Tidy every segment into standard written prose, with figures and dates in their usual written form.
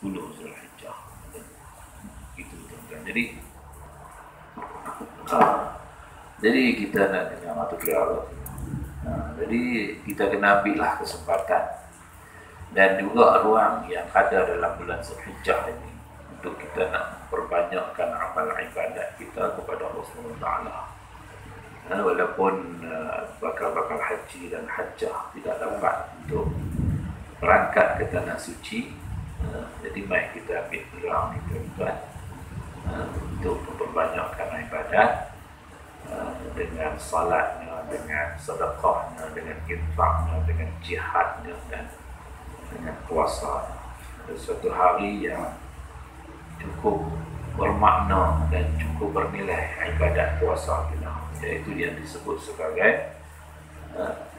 10 Zulhijjah. Itu tuan-tuan. Jadi kita nak dengar atau kira jadi kita kena ambillah kesempatan dan juga ruang yang ada dalam bulan Zulhijjah ini untuk kita nak perbanyakkan amal ibadat kita kepada Allah SWT. Walaupun bakal haji dan hajjah tidak dapat untuk berangkat ke tanah suci, jadi mari kita ambil peluang itu tuan, untuk memperbanyakkan ibadat dengan salatnya, dengan sedekahnya, dengan infaknya, dengan jihadnya dan dengan puasa. Ada suatu hari yang cukup bermakna dan cukup bernilai ibadat puasa kita, iaitu yang disebut sebagai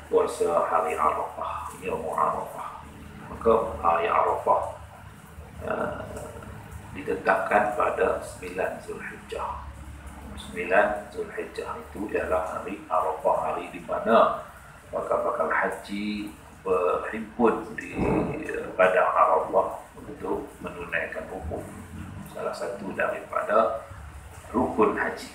puasa hari Arafah, Yaumul Arafah. Maka hari Arafah ditetapkan pada 9 Zulhijjah. 9 Zulhijjah itu ialah hari Arafah, hari di mana bakal haji berhimpun di padang Arafah untuk menunaikan rukun, salah satu daripada rukun haji.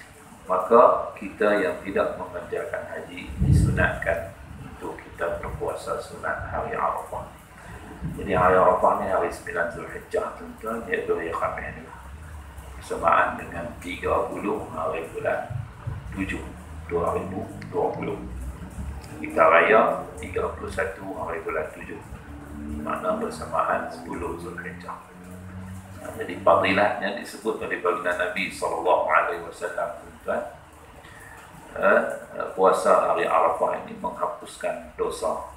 Maka kita yang tidak mengerjakan haji disunatkan untuk kita berpuasa sunat hari Arafah. Jadi hari Arafah ni hari 9 Zulhijjah tuan-tuan, iaitu hari Khamis ni, bersamaan dengan 30 hari bulan 7 2020. Kita raya 31 hari bulan 7, makna bersamaan 10 Zulhijjah. Jadi fadilatnya disebut oleh baginda Nabi SAW, tuan-tuan, puasa hari Arafah ini menghapuskan dosa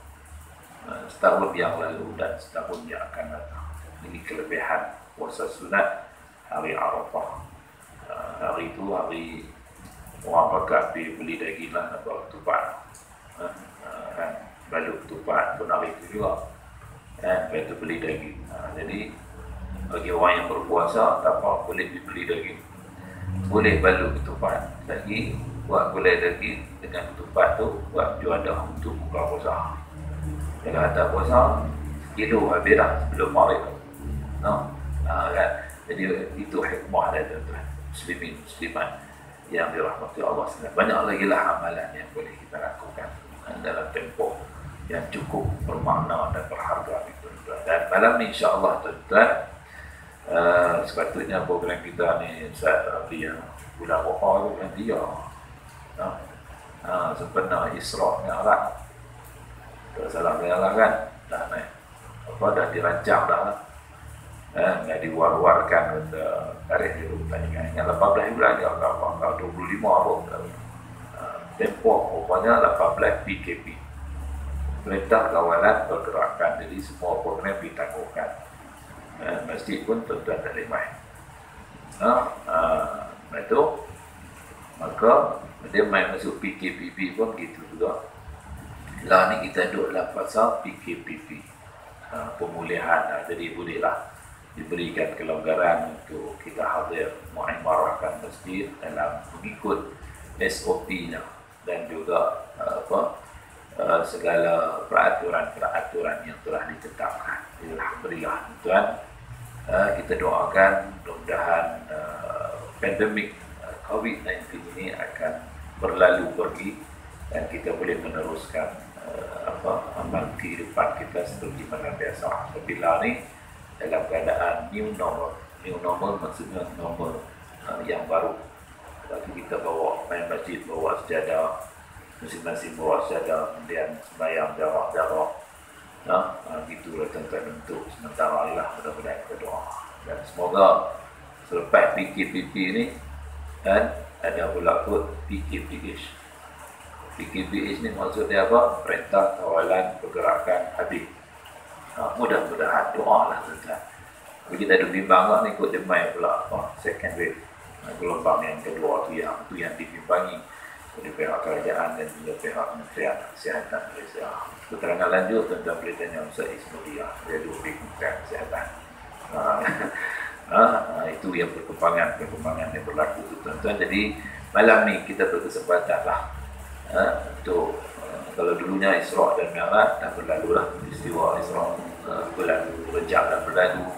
setahun yang lalu dan setahun yang akan datang. Ini kelebihan puasa sunat hari Arafah. Hari itu hari orang bakal pergi beli daging lah, nak bawa ketupat, balut ketupat pun hari itu juga, lepas tu beli daging. Jadi bagi orang yang berpuasa, tak apa, boleh beli daging, boleh balut ketupat lagi, buat gulai daging dengan ketupat tu, buat juadah untuk buka puasa. Kalau ada puasa, kilo habis dah sebelum maghrib. Kan? Jadi itu hikmah dia tuan-tuan, muslimin, muslimat yang dirahmati Allah SWT. Banyak lagi lah amalan yang boleh kita lakukan dalam tempoh yang cukup bermakna dan berharga, tuan-tuan. Dan malam ni insya-Allah tuan-tuan, sepatutnya program kita ni dia bulan Ramadan tu kan dia sebenarnya Isra Mi'raj, tak salah mengalah kan, dah naik dah dirancang dah lah, dah diwar-warkan tarikh di rumah tanya yang 18 bulan dia kalau 25 apa tempoh rupanya 18 PKP, Perintah Kawalan Pergerakan. Jadi semua program ditangguhkan, masjid pun tuan-tuan tak boleh main. Itu maka dia main masuk PKPP pun gitu juga. Lah ni kita duduk dalam pasal PKPP, pemulihan. Jadi bolehlah diberikan kelonggaran untuk kita hadir mengimarahkan masjid dalam mengikut SOP-nya dan juga segala peraturan yang telah ditetapkan. Alhamdulillah tuan, kita doakan mudah-mudahan pandemik COVID-19 ini akan berlalu pergi dan kita boleh meneruskan amal kehidupan kita seperti mana biasa. Bila ni dalam keadaan new normal maksudnya normal yang baru. Tapi kita bawa main masjid, bawa sejadah, masing-masing bawa sejadah, kemudian sembahyang jarak-jarak. Gitulah tuan-tuan untuk sementara ni lah, mudah-mudahan kita doa. Dan semoga selepas PKPP ni dan ada pula kot PKPH. PKPH ni maksudnya apa? Perintah Kawalan Pergerakan Habib. Mudah-mudahan doa lah tuan-tuan. Kita ada bimbang lah ni kot demai pula second wave, gelombang yang kedua tu yang dibimbangi oleh pihak kerajaan dan juga pihak Kementerian Kesihatan Malaysia. Keterangan lanjut tuan-tuan boleh tanya Ustaz Ismailiyah, dia duduk di Kementerian Kesihatan. Itu yang perkembangan yang berlaku tu tuan-tuan. Jadi malam ni kita berkesempatan lah untuk kalau dulunya Isra dan Mi'raj dah berlalu lah, peristiwa Isra bulan Rejab dah berlalu,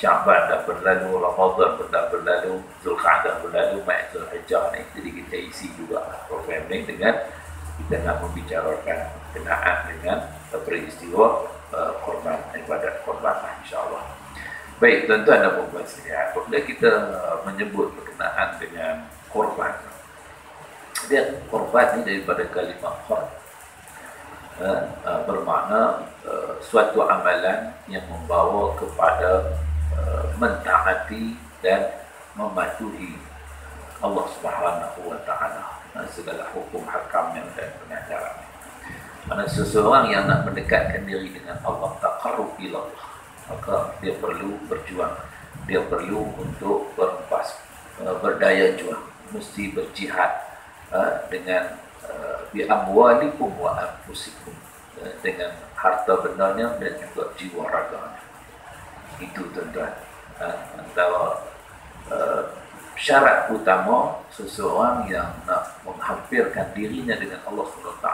Sya'ban dah berlalu, Ramadan pun dah berlalu, Zulqa'dah berlalu, Mai Zulhijjah ni. Jadi kita isi juga program ni dengan kita nak membicarakan berkenaan dengan peristiwa korban, ibadat korban insya-Allah. Baik, tuan-tuan dan puan-puan sekalian, apabila kita menyebut berkenaan dengan korban, dia korban ni daripada kalimah qurb, bermakna suatu amalan yang membawa kepada mentaati dan mematuhi Allah Subhanahu wa taala, segala hukum hakamnya dan pengajaran. Mana seseorang yang nak mendekatkan diri dengan Allah, taqarrub ila Allah, maka dia perlu berjuang, dia perlu untuk berdaya juang, mesti berjihad dengan bi amwalikum wa anfusikum, dengan harta bendanya dan juga jiwa raganya. Itu tuan-tuan, antara syarat utama seseorang yang nak menghampirkan dirinya dengan Allah SWT,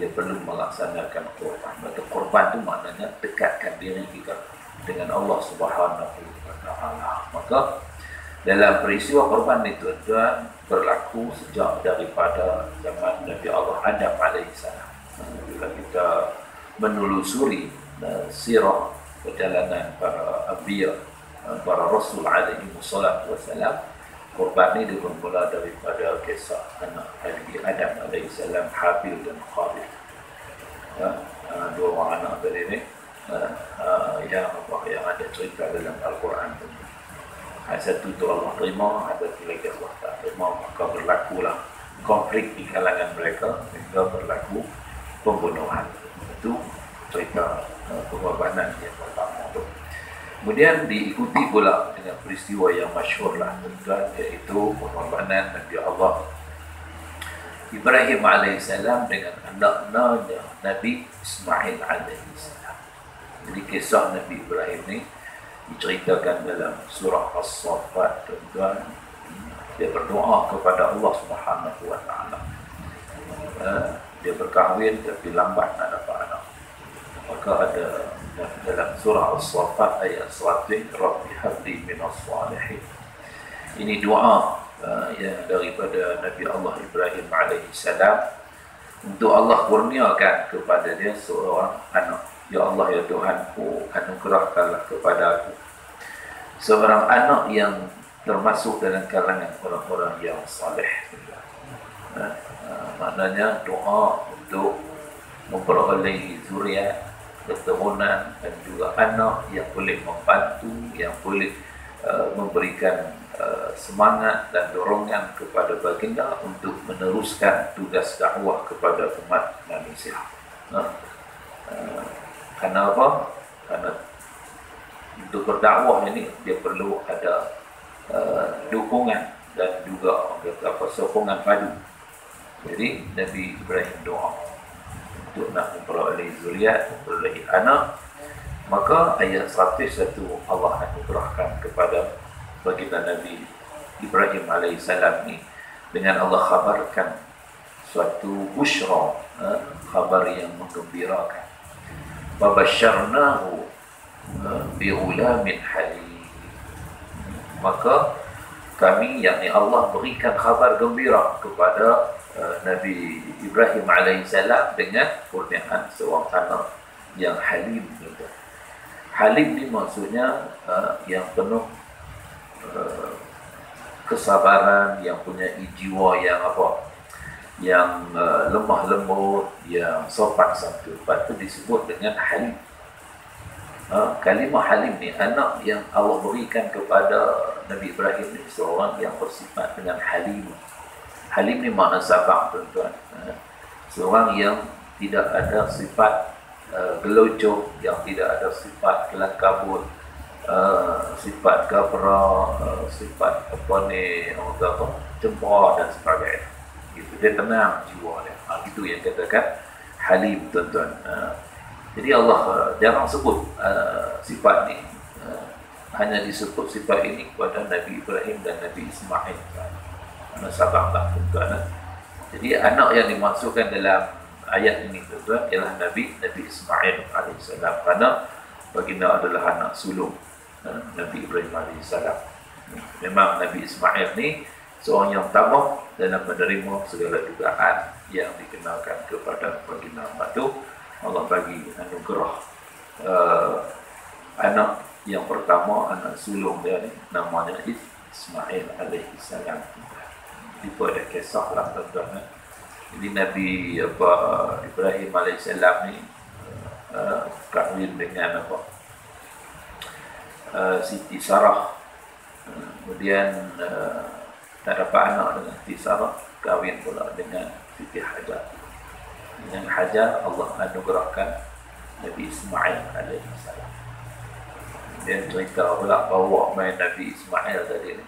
dia perlu melaksanakan korban. Maka korban itu maknanya dekatkan diri kita dengan Allah Subhanahu wa taala. Maka dalam peristiwa korban itu tuan-tuan berlaku sejak daripada zaman Nabi Allah Adam alaihissalam. Bila kita menelusuri sirah perjalanan para anbiya, para rasul alaihi wassalatu wassalam, korban ini bermula daripada kisah anak Nabi Adam alaihissalam, Habil dan Qabil. Dua orang anak tadi ini yang ada cerita dalam Al-Quran. Satu itu Allah terima, ada lagi Allah tak terima, maka berlakulah konflik di kalangan mereka sehingga berlaku pembunuhan. Itu cerita pengorbanan yang pertama itu. Kemudian diikuti pula dengan peristiwa yang masyhur lah tuan-tuan, iaitu pengorbanan Nabi Allah Ibrahim alaihissalam dengan anak-anaknya Nabi Ismail alaihissalam. Jadi kisah Nabi Ibrahim ni diceritakan dalam surah As-Saffat tuan-tuan. Dia berdoa kepada Allah Subhanahu wa taala. Dia berkahwin tapi lambat nak dapat anak. Maka ada dalam surah As-Saffat ayat 100, Rabbi habli minas salihin. Ini doa yang daripada Nabi Allah Ibrahim alaihissalam untuk Allah kurniakan kepada dia seorang anak. Ya Allah, ya Tuhanku, anugerahkanlah kepada aku seorang anak yang termasuk dalam kalangan orang-orang yang saleh. Maknanya doa untuk memperolehi zuriat, keturunan dan juga anak yang boleh membantu, yang boleh memberikan semangat dan dorongan kepada baginda untuk meneruskan tugas dakwah kepada umat manusia. Karena apa? Karena untuk berdakwah ini dia perlu ada dukungan dan juga sokongan padu. Jadi Nabi Ibrahim doa untuk nak memperoleh zuriat, memperoleh anak. Maka ayat 101 Allah anugerahkan kepada baginda Nabi Ibrahim alaihissalam ni dengan Allah khabarkan suatu busyra, khabar yang menggembirakan. Fabasyarnahu bighulamin halim. Maka kami, yakni Allah, berikan khabar gembira kepada Nabi Ibrahim alaihissalam dengan kurniaan seorang anak yang halim. Halim ni maksudnya yang penuh kesabaran, yang punya jiwa yang apa, yang lemah lembut, yang sopan santun. Lepas tu disebut dengan halim. Kalimah halim ni anak yang Allah berikan kepada Nabi Ibrahim ni, seorang yang bersifat dengan halim. Halim ni makna sabar tuan-tuan. Seorang yang tidak ada sifat gelojoh, yang tidak ada sifat kelang kabut, sifat gabra, sifat apa ni, cembara dan sebagainya. Gitu. Dia tenang jiwa dia. Itu yang katakan halim tuan-tuan. Jadi Allah jarang sebut sifat ni. Hanya disebut sifat ini kepada Nabi Ibrahim dan Nabi Ismail. Karena sabarlah tuan-tuan. Jadi anak yang dimasukkan dalam ayat ini tuan-tuan ialah Nabi Ismail alaihissalam, kerana baginda adalah anak sulung Nabi Ibrahim alaihissalam. Memang Nabi Ismail ni seorang yang tabah dalam menerima segala dugaan yang dikenalkan kepada baginda Batu. Allah bagi anugerah anak yang pertama, anak sulung dia ni, namanya Ismail alaihissalam. Itu ada kisah lah tuan-tuan. Jadi Nabi Ibrahim alaihissalam ni kahwin dengan Siti Sarah. Kemudian tak dapat anak dengan Siti Sarah, kahwin pula dengan Siti Hajar. Dengan Hajar Allah anugerahkan Nabi Ismail alaihissalam. Dia cerita pula bawa main Nabi Ismail tadi ni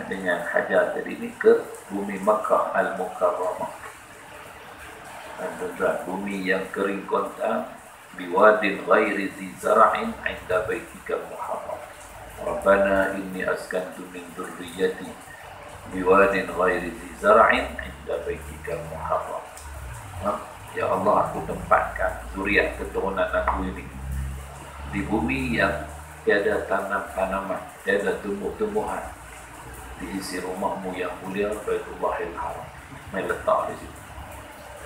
dengan Hajar tadi ni ke bumi Makkah Al-Mukarramah. Dan bumi yang kering kontang, biwadin ghairi zi zara'in 'inda baitikal muharram. Rabbana inni askantu min dzurriyyati biwadin ghairi zi zara'in 'inda baitikal muharram. Ya Allah, aku tempatkan zuriat keturunan aku ini di bumi yang tiada tanam-tanaman, tiada tumbuh-tumbuhan, di sisi rumahmu yang mulia, Baitullahil Haram. Mai letak di situ.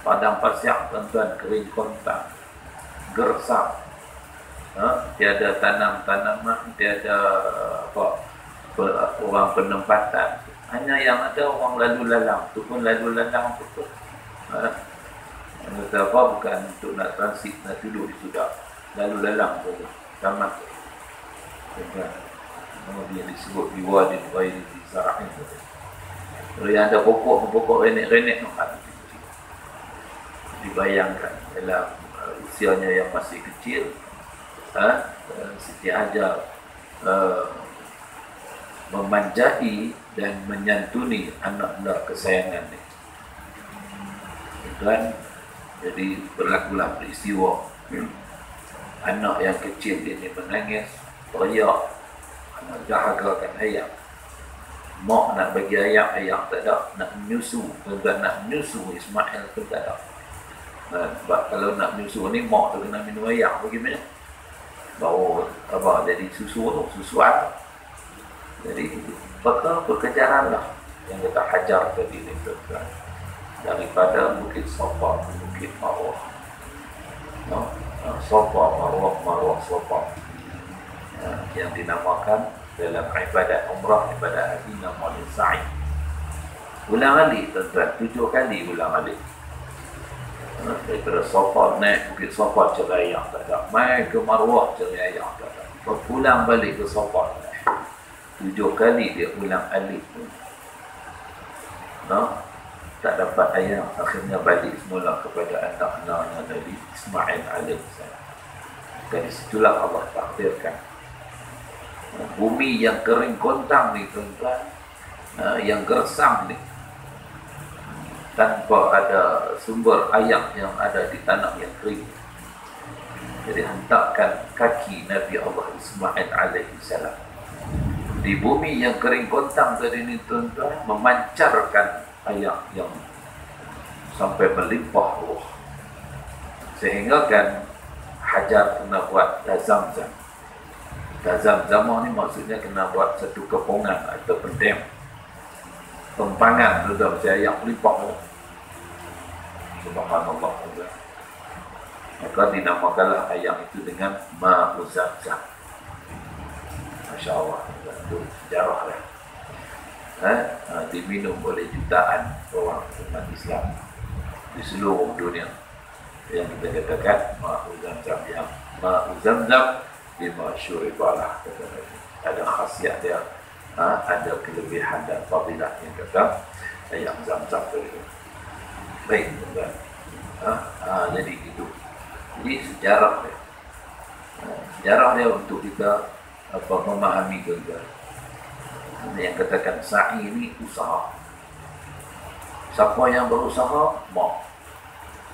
Padang pasir tuan-tuan, kering kontang, gersam, tiada tanam-tanaman, tiada orang penempatan. Hanya yang ada orang lalu lalang. Itu pun lalu lalang betul. Kata apa, bukan untuk nak transit, nak duduk sudah. Lalu lalang saja. Tamat. Dia disebut biwadin ghairi zi zara'in. Kalau yang ada pokok renek-renek, dibayangkan dalam usianya yang masih kecil, Siti Hajar memanjai dan menyantuni anak-anak kesayangan ni. Dan jadi berlakulah peristiwa anak yang kecil ini menangis, teriak, nak jahagakan ayam. Mak nak bagi ayam tak ada. Nak menyusu, tuan-tuan, nak menyusu Ismail pun tak ada. Sebab kalau nak menyusu ni, mak tu kena minum ayam bagaimana? Baru jadi susuan. Jadi perkejaran lah yang kita hajar tadi ni, tuan-tuan. Daripada Bukit Safa, Bukit Marwah. Safa, Marwah, Safa. Yang dinamakan dalam ibadat umrah, ibadat haji, namanya sa'i. Ulang alik, tuan-tuan, 7 kali ulang alik. Daripada Safa naik Bukit Safa, cerai ayam tak ada. Mai ke Marwah, cerai ayam tak ada. Pulang balik ke Safa, 7 kali dia ulang alik pun. Tak dapat ayam, akhirnya balik semula kepada anak-anaknya Nabi Ismail alaihissalam. Dari situlah Allah takdirkan bumi yang kering kontang ni, tuan-tuan, yang gersam ni, tanpa ada sumber air yang ada di tanah yang kering. Jadi hentakkan kaki Nabi Allah Ismail alaihissalam di bumi yang kering kontang tadi ni, tuan-tuan, memancarkan air yang sampai melimpah ruah. Sehingga kan Hajar kena buat Zam-Zam. Zam-Zam ni maksudnya kena buat satu kepongan atau pendem, tempangan, tuan-tuan, saya yang melimpah ruah. Subhanallah. Maka dinamakanlah ayam itu dengan Ma'u Zam-Zam. Masya Allah, itu sejarah lah. Diminum oleh jutaan orang umat Islam di seluruh dunia. Yang kita katakan Ma'u Zam-Zam, yang Ma'u Zam-Zam lima syuribalah. Ada khasiat dia, ada kelebihan dan fadilah yang kata ayam Zam-Zam itu. Baik, tuan-tuan. Jadi itu. Jadi sejarah dia. Sejarah dia untuk kita memahami, tuan-tuan. Yang katakan sa'i ini usaha. Siapa yang berusaha? Mak.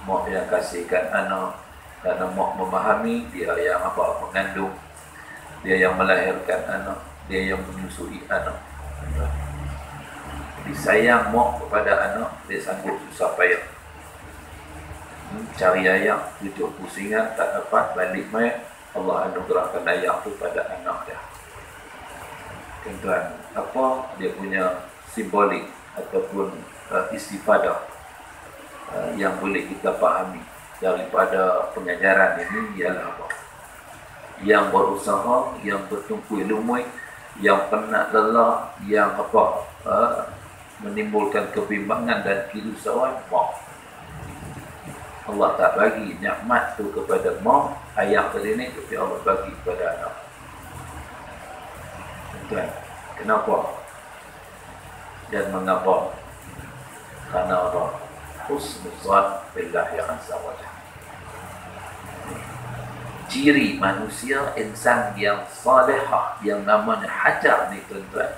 Mak yang kasihkan anak. Kerana mak memahami, dia yang mengandung, dia yang melahirkan anak, dia yang menyusui anak. Jadi sayang mak kepada anak, dia sanggup susah payah. Cari ayam, tujuh pusingan, tak dapat, balik mai, Allah anugerahkan ayam tu pada anak dia. tuan-tuan, apa dia punya simbolik ataupun istifadah yang boleh kita fahami daripada pengajaran ini ialah apa? Yang berusaha, yang bertumpu ilmu, yang penat lelah, yang apa? Menimbulkan kebimbangan dan kerisauan, mau. Allah tak bagi nikmat tu kepada mak ayah tadi ni, tapi Allah bagi kepada anak. Tuan, kenapa? Dan mengapa? Karena Allah husnuzan billahi azza wa jalla. Ciri manusia, insan yang salihah, yang namanya Hajar ni tuan-tuan,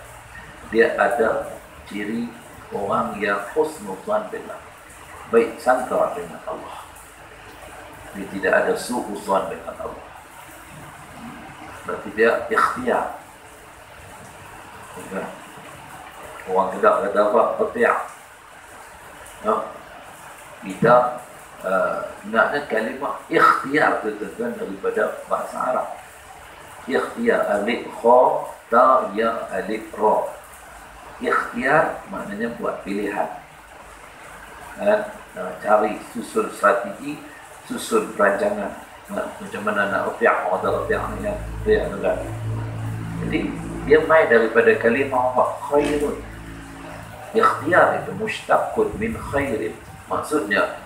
dia ada ciri orang yang husnuzan billah, baik sangka dengan Allah. Dia tidak ada su'uzan dengan Allah. Berarti dia ikhtiar. Orang Kedah kata apa? Ikhtiar. Kita naknya kalimah ikhtiar tu tuan daripada bahasa Arab. Ikhtiar, alif kha ta ya alif ra. Ikhtiar maknanya buat pilihan. Cari susun strategi, susun perancangan. Macam mana nak ikhtiar, ada ikhtiar ni kan. Jadi dia main daripada kalimah apa? Khairun. Ikhtiar itu mushtaqun min khairin. Maksudnya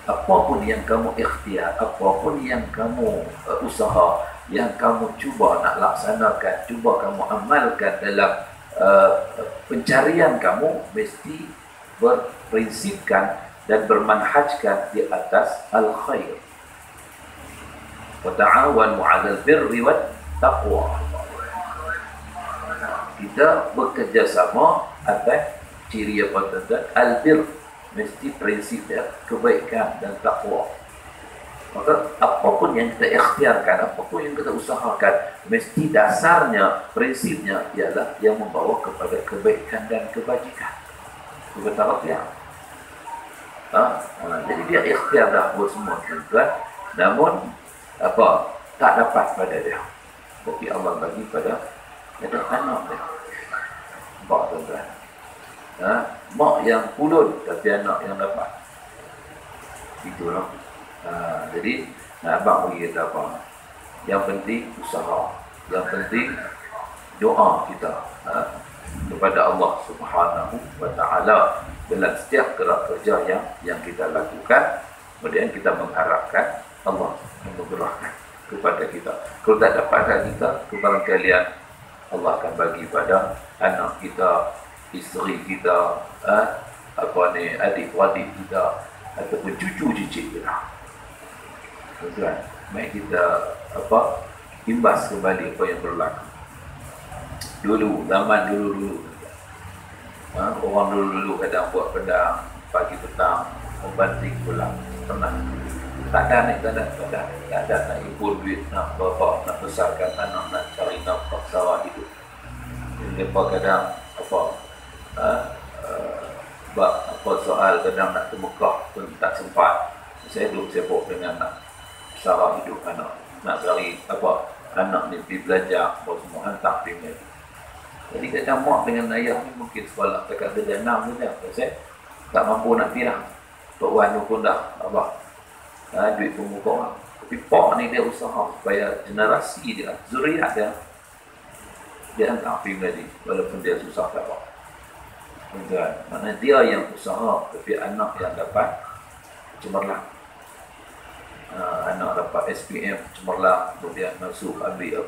apapun yang kamu ikhtiar, apapun yang kamu usaha, yang kamu cuba nak laksanakan, cuba kamu amalkan dalam pencarian kamu, mesti berprinsipkan dan bermanhajkan di atas al-khair. Wa ta'awanu 'alal birri wat taqwa. Kita bekerjasama atas ciri apa tuan-tuan? Al-bir, mesti prinsip dia kebaikan dan takwa. Maka apapun yang kita ikhtiarkan, apapun yang kita usahakan, mesti dasarnya, prinsipnya ialah yang membawa kepada kebaikan dan kebajikan. Betul tak ya? Jadi dia ikhtiar dah buat semua tuan-tuan, namun apa? Tak dapat pada dia. Tapi Allah bagi pada anak dia. Nampak tuan-tuan? Mak yang kulun tapi anak yang dapat. Itulah. Jadi abang bagi kita apa? Yang penting usaha, yang penting doa kita kepada Allah Subhanahu wa taala dalam setiap gerak kerja yang kita lakukan. Kemudian kita mengharapkan Allah menganugerahkan kepada kita. Kalau tak dapat kita, kebarangkalian Allah akan bagi pada anak kita, isteri kita, adik-adik kita, ataupun cucu-cucu kita. Tuan, mari kita imbas kembali apa yang berlaku. Dulu, zaman dulu-dulu, orang dulu-dulu kadang buat pedang pagi petang, membanting pulang, tenang. Tak ada nak impun duit, nak bapak, nak besarkan anak, nak cari nafkah sawah hidup. Mereka kadang soal kadang nak ke Mekah pun tak sempat. Saya duduk sibuk dengan nak sawah hidup anak, nak cari anak ni pergi belajar, semua hantar pergi. Jadi kadang mak dengan ayah ni mungkin sekolah dekat darjah 6 saja. Saya tak mampu nak pergi dah. Tok Wan pun dah duit pemuka orang. Tapi pak ni dia usaha supaya generasi dia, zuriat dia hantar pergi lagi walaupun dia susah dapat. Maknanya dia yang usaha tapi anak yang dapat cemerlang. Anak dapat SPM cemerlang, kemudian masuk ambil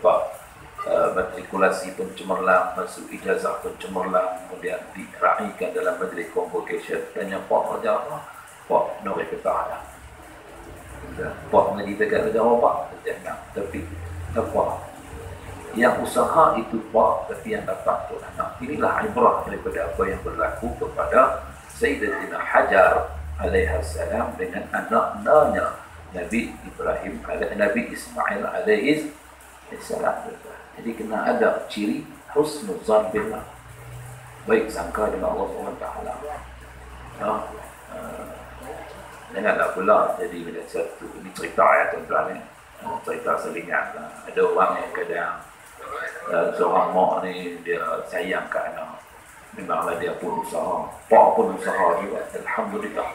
matrikulasi pun cemerlang, masuk ijazah pun cemerlang, kemudian diraikan dalam majlis convocation. Dan yang pak kerja apa? Pak nak ketah dah. Pak mengaji dekat kerja apa? Kerja tapi apa? Yang usaha itu pak, tapi yang dapat tu anak. Inilah ibrah daripada apa yang berlaku kepada Sayyidatina Hajar alaihissalam dengan anak-anaknya Nabi Ibrahim, Nabi Ismail alaihissalam. Jadi kena ada ciri husnuzan billah, baik sangka dengan Allah SWT. Janganlah pula jadi satu, ini cerita ya tuan-tuan, cerita selingan. Ada orang yang kadang seorang mak ni dia sayang ke anak, memanglah dia pun usaha, pak pun usaha juga, alhamdulillah.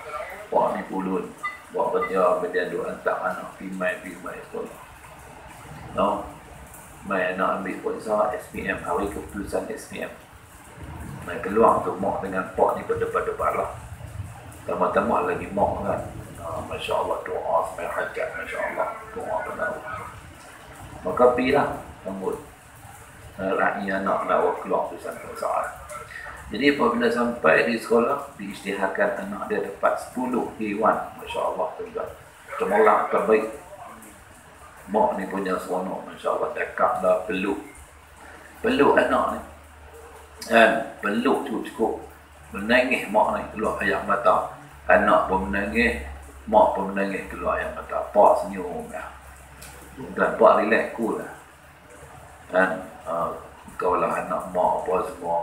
Pak ni pulun buat kerja, dia duk hantar anak pergi sekolah. No, mai anak ambil kuasa SPM, hari keputusan SPM. Mai keluar tu mak dengan pak ni berdebat-debat lah. Tama-tama lagi mak kan. Masya Allah, doa sampai hajat, Masya Allah, doa benar. Maka pergilah sambut rakyat anak nak keluar keputusan soal. Jadi apabila sampai di sekolah, diisytiharkan anak dia dapat 10 A1. Masya Allah, cemerlang terbaik. Mak ni punya seronok, Masya Allah, cakap dah peluk anak ni, kan, peluk cukup, menangis mak ni, keluar air mata, anak pun menangis, mak pun menangis, keluar air mata, pak senyum ya. Dan pak relax, cool lah, kan. Kau lah anak mak apa semua,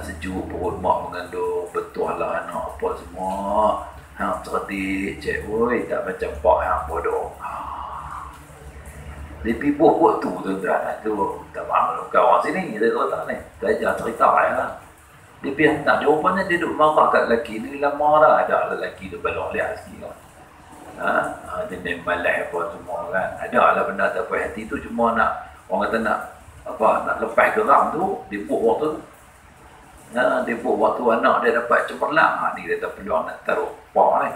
sejuk perut mak mengandung, betul lah anak apa semua, hang cerdik cik, woi, tak macam pak hang bodoh. Dia pibuh buat tu tuan-tuan, tu tak faham kawan sini, dia kata ni, belajar cerita lah. Dia pergi hantar jawapannya, dia duduk marah kat lelaki ni, lama dah ada lelaki dia balok lihat sikit kan. Dia malah apa semua kan, ada lah benda tak puas hati tu, cuma nak, orang kata nak lepas geram tu, dia buat waktu tu. Dia buat waktu anak dia dapat cemerlang, ni dia tak peluang nak taruh pak ni.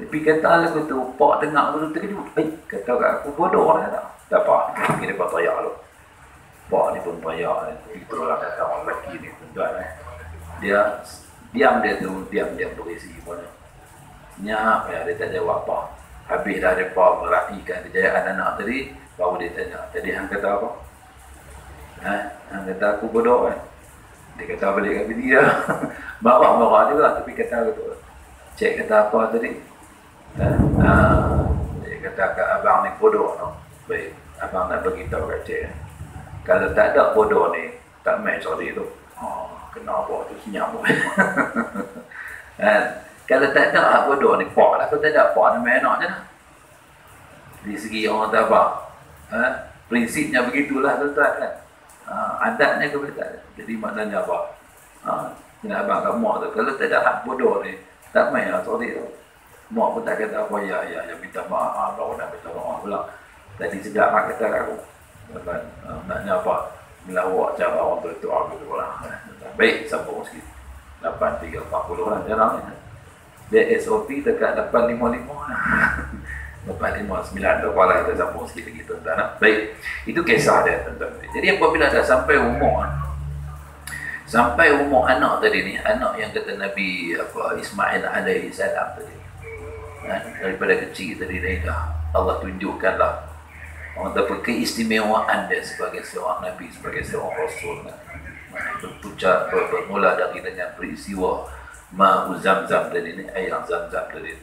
Tapi kata lagu tu, pak dengar tu terkejut, kata kat aku bodoh lah tak. Tak apa, dia pun payah tu. Pak ni pun payah. Itulah kata orang lelaki ni, tuan-tuan. Dia diam berisi pun. Senyap ya, dia tak jawab apa. Habis dah mereka meraihkan kejayaan anak tadi, baru dia tanya, tadi hang kata apa? Hang kata aku bodoh kan? Dia kata balik kat bini dia. Marah-marah juga, tapi kata betul. Cik kata apa tadi? Dia kata kat abang ni bodoh no? Baik, abang nak beritahu kat cik, kalau tak ada bodoh ni, tak main sorry tu. Kenapa tu senyap pun. Kalau tak ada bodoh ni, pak lah. Kalau tak ada pak ni main anak je lah. Di segi orang tak apa, prinsipnya begitulah tuan-tuan kan. Adatnya kebetulan. Jadi maknanya apa? Kena abang kat mak tu, kalau tak ada hak bodoh ni, tak main lah sorry tu. Mak pun tak kata apa, ya minta maaf, baru nak minta maaf pula. Tadi sedap mak kata kat aku, naknya apa, melawak cara orang tu aku lah. Baik, sambung sikit. 8.340 lah jarang ni. Dia SOP dekat 8.55 lah. 8.59 tu kepala kita sambung sikit lagi tuan-tuan. Baik, itu kisah dia tuan-tuan. Jadi apabila dah sampai umur anak tadi ni, anak yang kata Nabi Ismail alaihi salam tadi, daripada kecil tadi ni dah Allah tunjukkanlah orang dapat keistimewaan dia sebagai seorang Nabi, sebagai seorang Rasul. Bermula dari dengan peristiwa Ma'u Zamzam tadi ni, air Zamzam tadi.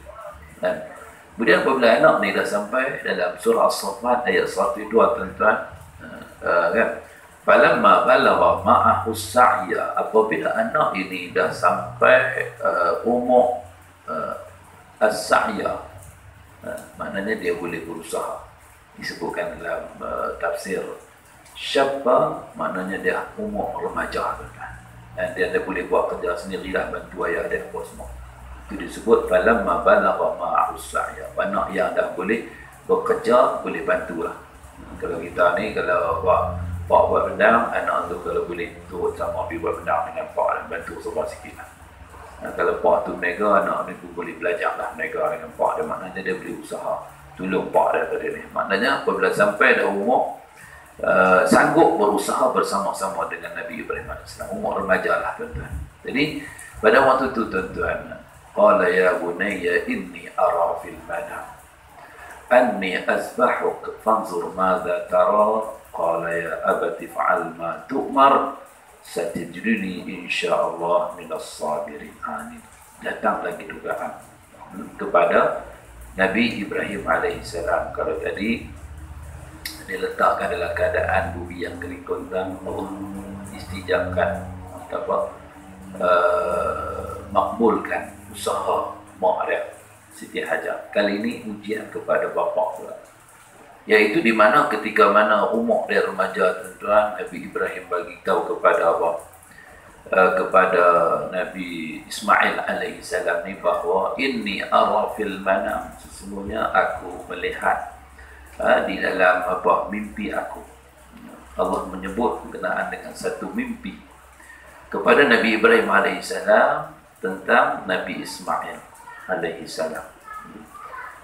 Kemudian apabila anak ni dah sampai dalam surah As-Saffat ayat 102 tuan-tuan, kan? Falamma balagha ma'ahu as-sa'ya, apabila anak ini dah sampai umur as-sa'ya, maknanya dia boleh berusaha. Disebutkan dalam tafsir syabba, maknanya dia umur remaja tuan-tuan. Dan dia boleh buat kerja sendirilah, bantu ayah dia apa semua. Itu disebut falamma balagha ma'ahu as-sa'ya, anak yang dah boleh bekerja, boleh bantulah. Kalau kita ni, kalau pak buat bendang, anak tu kalau boleh turut sama pergi buat bendang dengan pak dan bantu seorang sikit lah. Kalau pak tu mega, anak ni pun boleh belajar lah mega dengan pak dia, maknanya dia boleh usaha tolong pak dia tadi ni. Maknanya apabila sampai dah umur sanggup berusaha bersama-sama dengan Nabi Ibrahim AS, umur remaja lah tuan-tuan. Jadi pada waktu tu tuan-tuan, qala ya bunayya inni ara fil manam anni azbahuk fanzur madza tara, qala ya abati fa'al ma tu'mar satajiduni insyaallah minas sabirin. Datang lagi dugaan kepada Nabi Ibrahim alaihissalam. Kalau tadi diletakkan dalam keadaan bumi yang kering kontang, Allah istijabkan atau makbulkan usaha mak dia Siti Hajar. Kali ini ujian kepada bapa pula. Yaitu di mana ketika mana umur dia remaja, tuan-tuan, Nabi Ibrahim bagi tahu kepada apa? Kepada Nabi Ismail alaihi salam ni bahawa inni ara fil manam, sesungguhnya aku melihat di dalam apa, mimpi aku. Allah menyebut berkenaan dengan satu mimpi kepada Nabi Ibrahim alaihi salam tentang Nabi Ismail alaihi salam.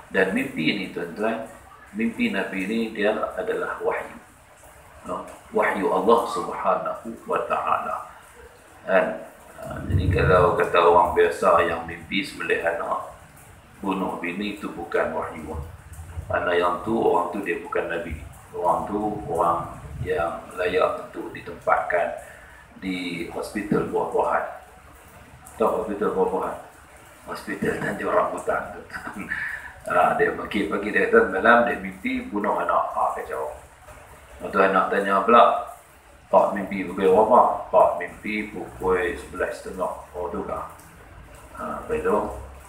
Dan mimpi ini, tuan-tuan, mimpi Nabi ini dia adalah wahyu. Wahyu Allah Subhanahu wa taala. Kan? Jadi kalau kata orang biasa yang mimpi sembelih anak, bunuh bini, itu bukan wahyu. Karena yang tu, orang tu dia bukan Nabi. Orang tu orang yang layak untuk ditempatkan di hospital buah-buahan. Tahu hospital buah-buahan? Hospital Tanjung Rambutan. Dia pagi-pagi dia kata malam dia mimpi bunuh anak. Kacau. Lepas tu anak tanya pula, Pak mimpi pukul berapa? Pak mimpi pukul 11.30. Oh tu kah? Lepas tu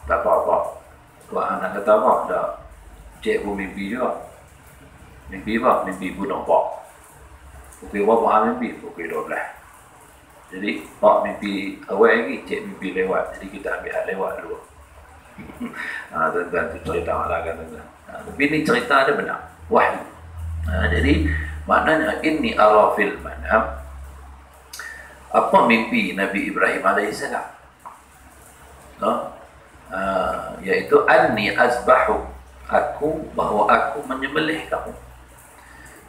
tak apa-apa. Kau anak kata apa? Dah cik pun mimpi juga. Mimpi apa? Mimpi bunuh Pak. Pukul berapa mimpi? Pukul 12. Jadi Pak mimpi awal lagi, cik mimpi lewat. Jadi kita ambil hal lewat dulu. Tuan-tuan, tu cerita lah kan, tuan-tuan. Tapi ni cerita ada benar. Wahyu. Jadi maknanya inni ara fil manam. Apa mimpi Nabi Ibrahim alaihissalam? Yaitu anni azbahu, aku, bahawa aku menyembelih kamu.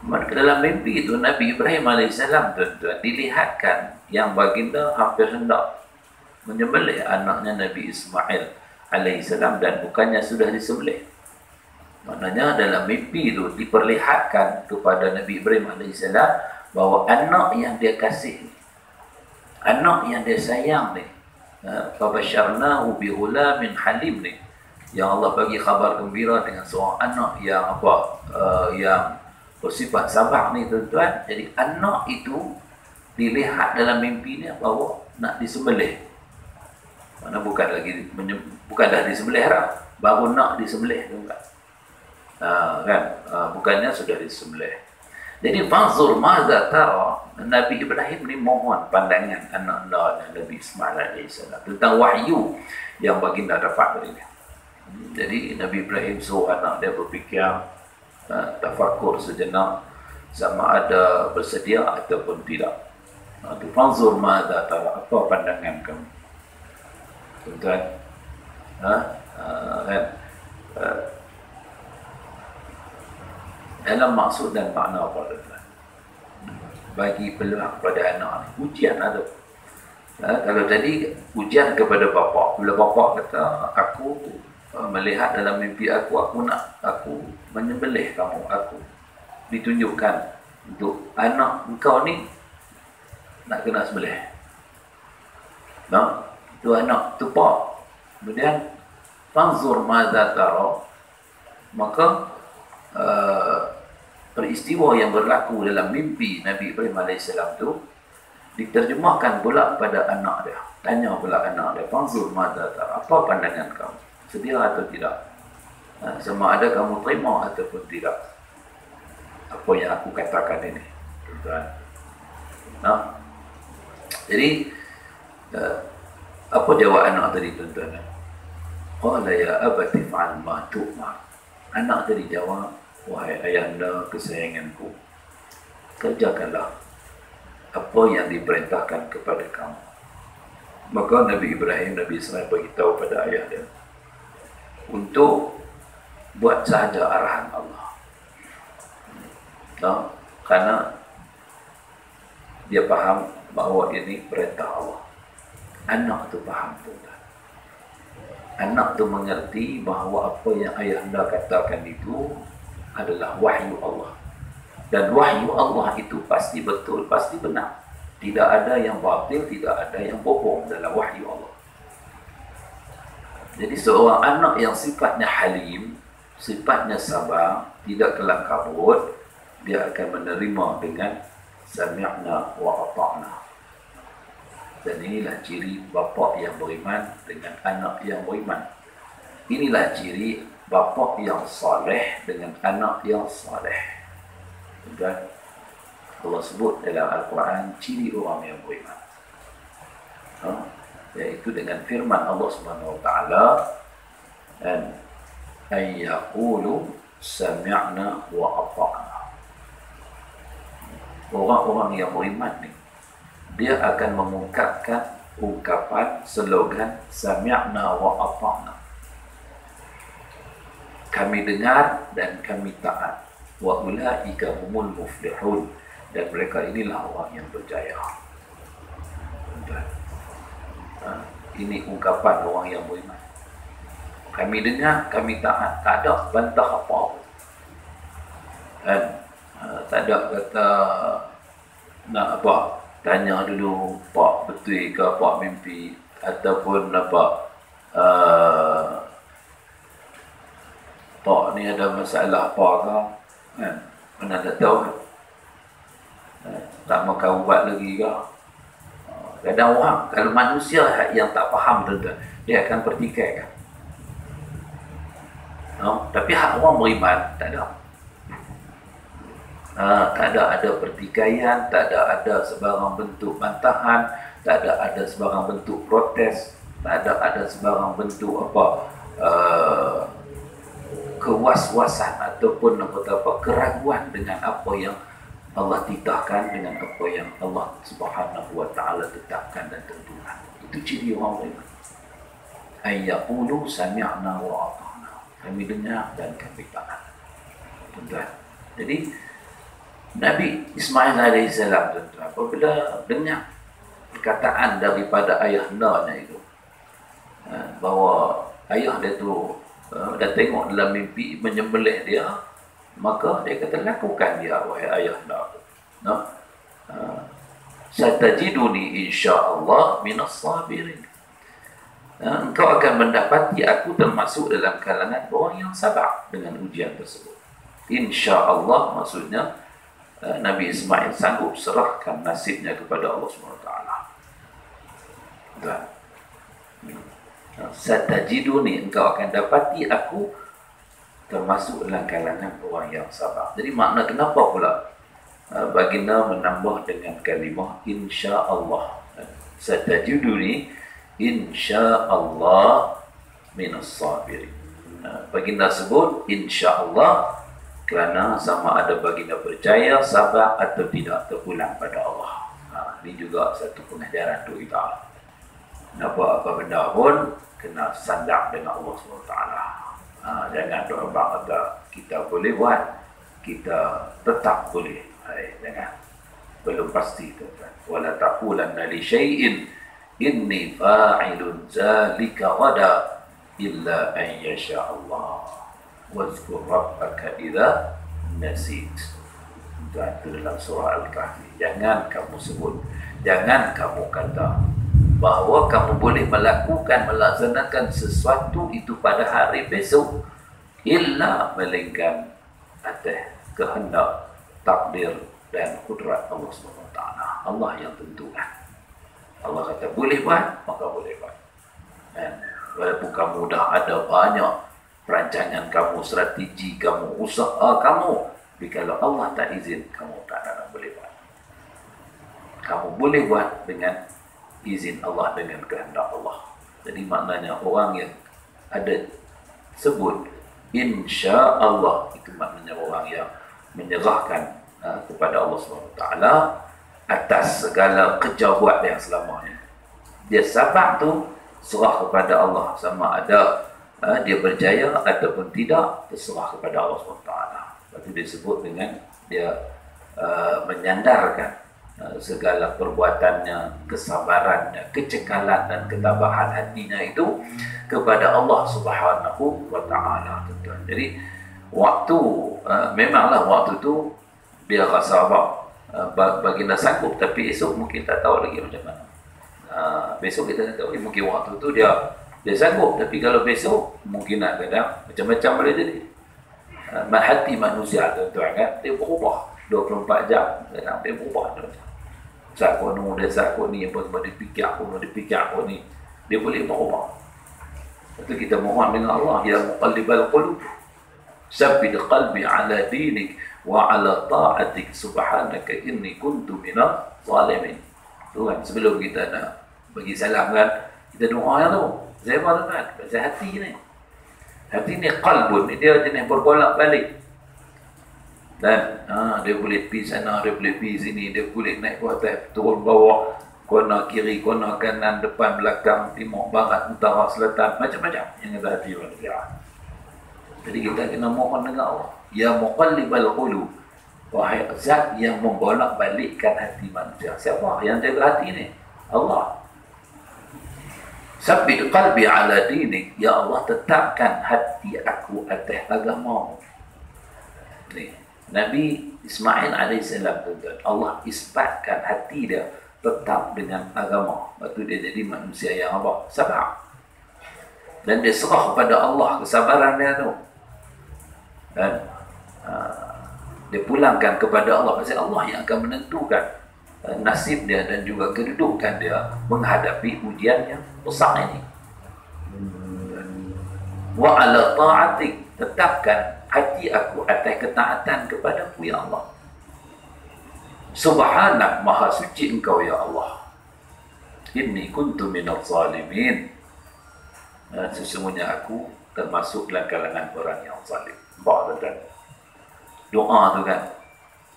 Maka dalam mimpi itu Nabi Ibrahim alaihissalam, tuan-tuan, dilihatkan yang baginda hampir hendak menyembelih anaknya Nabi Ismail alaihissalam, dan bukannya sudah disembelih. Maknanya dalam mimpi itu diperlihatkan kepada Nabi Ibrahim AS bahawa anak yang dia kasih, anak yang dia sayang ni, fabasyarnahu bighulamin halim ni, yang Allah bagi khabar gembira dengan seorang anak yang apa, yang bersifat sabar ni, tuan-tuan. Jadi anak itu dilihat dalam mimpi ni bahawa nak disembelih. Mana bukan lagi bukanlah disembelih dah, baru nak disembelih, tuan-tuan. Bukannya sudah disembelih. Jadi fanzur madza tara, Nabi Ibrahim ni mohon pandangan anak-anak Nabi Ismail AS tentang wahyu yang baginda dapat dari dia. Jadi Nabi Ibrahim suruh anak dia berfikir, tafakur sejenak, sama ada bersedia ataupun tidak. Itu fanzur madza tara, apa pandangan kamu, tuan-tuan? Dalam maksud dan makna apa, tuan-tuan? Bagi peluang pada anak ni, ujian ada. Kalau tadi ujian kepada bapa, bila bapa kata aku melihat dalam mimpi aku menyembelih kamu, aku ditunjukkan untuk anak engkau ni nak kena sembelih. Itu anak tu pak. Kemudian fanzur madza tara, maka peristiwa yang berlaku dalam mimpi Nabi Ibrahim AS tu diterjemahkan pula pada anak dia. Tanya pula anak dia, fanzur madza tara, apa pandangan kamu? Sedia atau tidak? Sama ada kamu terima ataupun tidak apa yang aku katakan ini, tuan-tuan. Jadi apa jawab anak tadi, tuan-tuan? Qala ya abati fa'al ma tu'mar. Anak tadi jawab, wahai ayahanda kesayanganku, kerjakanlah apa yang diperintahkan kepada kamu. Maka Nabi Ibrahim, Nabi Ismail beritahu pada ayah dia untuk buat sahaja arahan Allah. Karena dia faham bahawa ini perintah Allah. Anak tu faham, tuan. Anak tu mengerti bahawa apa yang ayahanda katakan itu adalah wahyu Allah. Dan wahyu Allah itu pasti betul, pasti benar. Tidak ada yang batil, tidak ada yang bohong dalam wahyu Allah. Jadi seorang anak yang sifatnya halim, sifatnya sabar, tidak kelam kabut, dia akan menerima dengan sami'na wa ata'na. Dan inilah ciri bapa yang beriman dengan anak yang beriman. Inilah ciri bapa yang soleh dengan anak yang soleh. Dan Allah sebut dalam Al-Quran ciri orang yang beriman, yaitu dengan firman Allah Subhanahu wa taala, dan ayyaqulu sami'na wa ata'na. Orang-orang yang beriman ni, dia akan mengungkapkan ungkapan slogan sami'na wa ata'na. Kami dengar dan kami taat. Wa ulaika humul muflihun, dan mereka inilah orang yang berjaya. Ini ungkapan orang yang beriman. Kami dengar, kami taat, tak ada bantah apa. Dan tak ada kata nak apa, tanya dulu pak betul ke pak mimpi, ataupun apa pak ni ada masalah apa ke, kan? Mana tak tahu kan? Tak makan ubat lagi ke? Kadang orang, kalau manusia yang tak faham tuan-tuan, dia akan pertikaikan. Tapi hak orang beriman tak ada. Tak ada pertikaian, tak ada sebarang bentuk bantahan, tak ada sebarang bentuk protes, tak ada sebarang bentuk apa kewas-wasan ataupun keraguan dengan apa yang Allah titahkan, dengan apa yang Allah Subhanahu wa taala tetapkan dan tentukan. Itu ciri orang beriman. Ayyaqulu sami'na wa ata'na. Kami dengar dan kami taat. Tuan-tuan. Jadi Nabi Ismail alaihissalam, tuan-tuan, apabila dengar perkataan daripada ayahandanya itu, bahawa ayah dia tu dah tengok dalam mimpi menyembelih dia, maka dia kata, lakukan dia wahai ayahanda. Satajiduni insyaallah minas sabirin. Engkau akan mendapati aku termasuk dalam kalangan orang yang sabar dengan ujian tersebut. Insyaallah maksudnya Nabi Ismail sanggup serahkan nasibnya kepada Allah SWT. Satajiduni, engkau akan dapati aku termasuk dalam kalangan orang yang sabar. Jadi makna kenapa pula baginda menambah dengan kalimah insyaallah. Satajiduni insyaallah minas sabirin. Baginda sebut insyaallah kerana sama ada baginda percaya, sabar atau tidak, terpulang pada Allah. Ini juga satu pengajaran untuk kita. Apa benda pun kena sandar dengan Allah SWT. Jangan doa kata kita boleh buat, kita tetap boleh. Jangan, belum pasti, tuan-tuan. Wala taqulanna li syai'in inni fa'ilun zalika ghadan illa an yasha Allah. Wazkur rabbaka idza nasit. Itu dalam surah Al-Kahfi. Jangan kamu sebut, jangan kamu kata bahawa kamu boleh melaksanakan sesuatu itu pada hari besok, illa melainkan atas kehendak, takdir dan kudrat Allah SWT. Allah yang tentukan. Allah kata boleh buat, maka boleh buat. Dan walaupun kamu dah ada banyak perancangan kamu, strategi kamu, usaha kamu, tapi kalau Allah tak izin, kamu tak akan boleh buat. Kamu boleh buat dengan izin Allah, dengan kehendak Allah. Jadi maknanya orang yang ada sebut insya Allah, itu maknanya orang yang menyerahkan kepada Allah SWT atas segala kerja buat yang selamanya. Dia sabar tu serah kepada Allah, sama ada dia berjaya ataupun tidak, terserah kepada Allah SWT. Lepas itu disebut dengan dia menyandarkan segala perbuatannya, kesabarannya, kecekalan dan ketabahan hatinya itu kepada Allah Subhanahu wa taala. Jadi waktu memanglah waktu tu dia rasa apa, baginda sanggup, tapi esok mungkin tak tahu lagi macam mana. Besok kita tak tahu, mungkin waktu tu dia sanggup, tapi kalau besok mungkin kadang macam-macam boleh jadi. Hati manusia, tuan-tuan, kan, dia berubah 24 jam, kadang dia berubah. Sakut ni, dia sakut ni, apa dia fikir aku ni, dia boleh berubah. Itu kita mohon dengan Allah, ya muqallibal qulub, sabbit qalbi ala dinik wa ala ta'atik subhanaka inni kuntu minaz zalimin. Tu kan, sebelum kita nak bagi salam kan, kita doa yang tu. Saya mahu kan, baca hati ni. Hati ni qalbun, dia jenis berbolak-balik. Dan dia boleh pergi sana, dia boleh pergi sini, dia boleh naik ke atas, turun bawah, kona kiri, kona kanan, depan, belakang, timur, barat, utara, selatan, macam-macam yang ada hati manusia. Jadi kita kena mohon dengan Allah, ya muqallibal qulub, wahai zat yang membolak-balikkan hati manusia. Siapa yang jaga hati ni? Allah. Sabbit qalbi ala dinik, ya Allah, tetapkan hati aku atas agamamu. Ni, Nabi Ismail AS, tuan-tuan, Allah isbatkan hati dia tetap dengan agama. Lepas tu dia jadi manusia yang apa? Sabar. Dan dia serah kepada Allah kesabaran dia tu. Dan dia pulangkan kepada Allah. Pasal Allah yang akan menentukan nasib dia dan juga kedudukan dia menghadapi ujian yang besar ini. Wa ala ta'atik, tetapkan hati aku atas ketaatan kepadamu ya Allah. Subhanak, maha suci engkau ya Allah. Inni kuntu minaz zalimin. Sesungguhnya aku termasuk dalam kalangan orang yang zalim. Dan doa tu kan,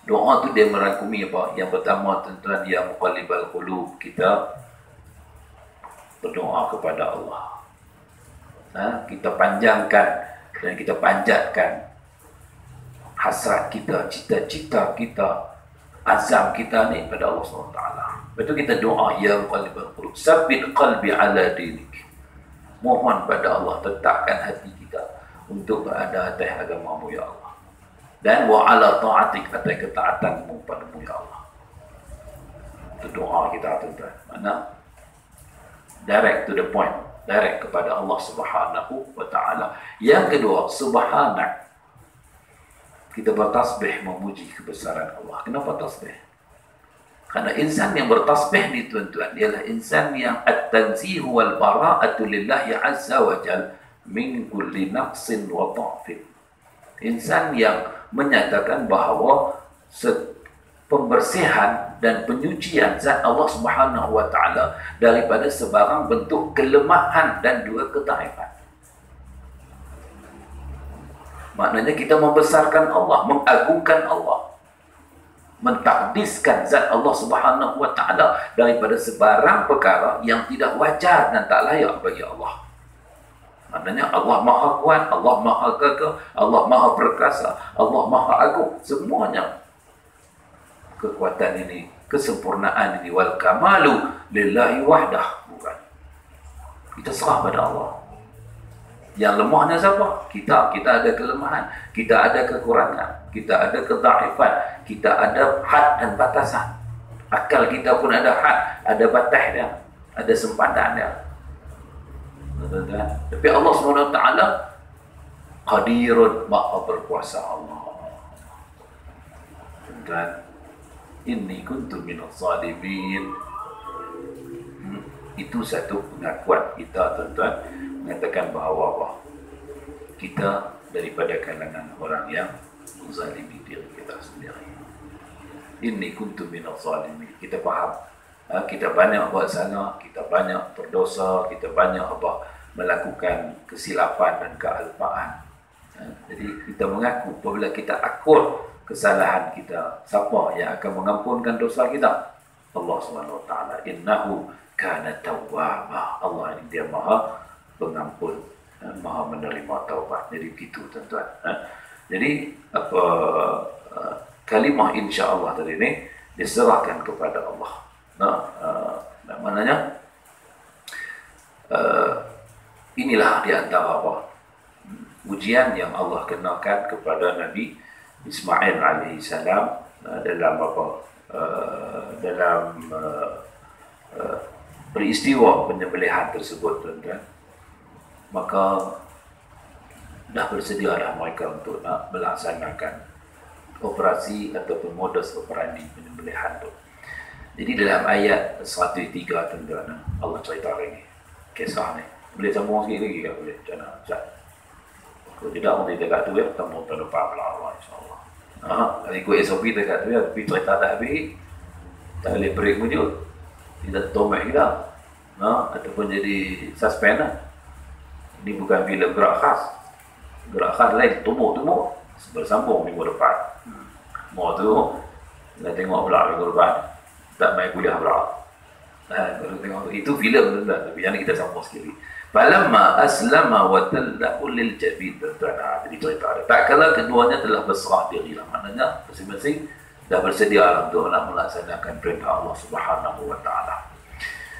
doa tu dia merangkumi apa? Yang pertama, tuan-tuan, ya muqallibal qulub, kita berdoa kepada Allah. Kita panjangkan dan kita panjatkan hasrat kita, cita-cita kita, azam kita ni pada Allah SWT. Lepas tu kita doa, ya muqallibal qulub, sabbit qalbi ala dinik. Mohon pada Allah, tetapkan hati kita untuk berada atas agamamu ya Allah. Dan wa ala ta'atik, atas ketaatanmu padamu ya Allah. Itu doa kita, tuan-tuan. Mana? Direct to the point. Direct kepada Allah Subhanahu wa ta'ala. Yang kedua, subhanak. Kita bertasbih memuji kebesaran Allah. Kenapa tasbih? Karena insan yang bertasbih ni, tuan-tuan, ialah insan yang at-tanzihu wal bara'atu lillahi azza wa jal min kulli naqsin wa ta'fin. Insan yang menyatakan bahawa pembersihan dan penyucian zat Allah Subhanahu wa ta'ala daripada sebarang bentuk kelemahan dan juga ketaifan. Maknanya kita membesarkan Allah, mengagungkan Allah, mentakdiskan zat Allah Subhanahu wa ta'ala daripada sebarang perkara yang tidak wajar dan tak layak bagi Allah. Maknanya Allah Maha Kuat, Allah Maha Gagah, Allah Maha Perkasa, Allah Maha Agung. Semuanya kekuatan ini, kesempurnaan ini, wal kamalu lillahi wahdah. Bukan. Kita serah pada Allah. Yang lemahnya siapa? Kita ada kelemahan, kita ada kekurangan, kita ada kedaifan, kita ada had dan batasan. Akal kita pun ada had, ada batasnya, ada sempadannya. Tapi Allah SWT qadirun, maha berkuasa Allah. Dan inni kuntu minaz zalimin. Itu satu pengakuan kita, tuan-tuan, mengatakan bahawa apa? Kita daripada kalangan orang yang zalimi diri kita sendiri. Inni kuntu minaz zalimin. Kita faham, kita banyak buat salah, kita banyak berdosa, kita banyak melakukan kesilapan dan kealpaan. Jadi kita mengaku, apabila kita akur kesalahan kita, siapa yang akan mengampunkan dosa kita? Allah SWT. Innahu kana tawwaba. Allah ini dia maha pengampun, maha menerima taubat. Jadi begitu, tuan-tuan. Jadi kalimah insya-Allah tadi ini diserahkan kepada Allah. Maknanya inilah di antara ujian yang Allah kenakan kepada Nabi Ismail alaihissalam dalam peristiwa penyembelihan tersebut, tuan-tuan. Maka dah bersedialah mereka untuk nak melaksanakan operasi ataupun modus operandi penyembelihan itu. Jadi dalam ayat 103, tuan-tuan, Allah cerita ini kisah ni. Boleh sambung sikit lagi tak boleh? Macam mana Ustaz? Kalau tidak nanti dekat tu ya, temu tahun depan pula Allah insyaAllah. Kalau ikut SOP dekat tu ya, tapi cerita tak habis, tak boleh break pun je. Tidak tomat kita. Ataupun jadi suspend lah. Ini bukan filem gerak khas. Gerak khas lain, tumbuh-tumbuh bersambung minggu depan. Mau tu, nak tengok pula minggu depan. Tak main kuliah pula. Kalau tengok itu filem tu dah. Tapi yang ni kita sambung sekali. Falamma aslama wa tallahu lil jabin. Jadi cerita ada. Tak kala keduanya telah berserah diri lah. Maknanya masing-masing dah bersedia lah untuk nak melaksanakan perintah Allah Subhanahu wa taala.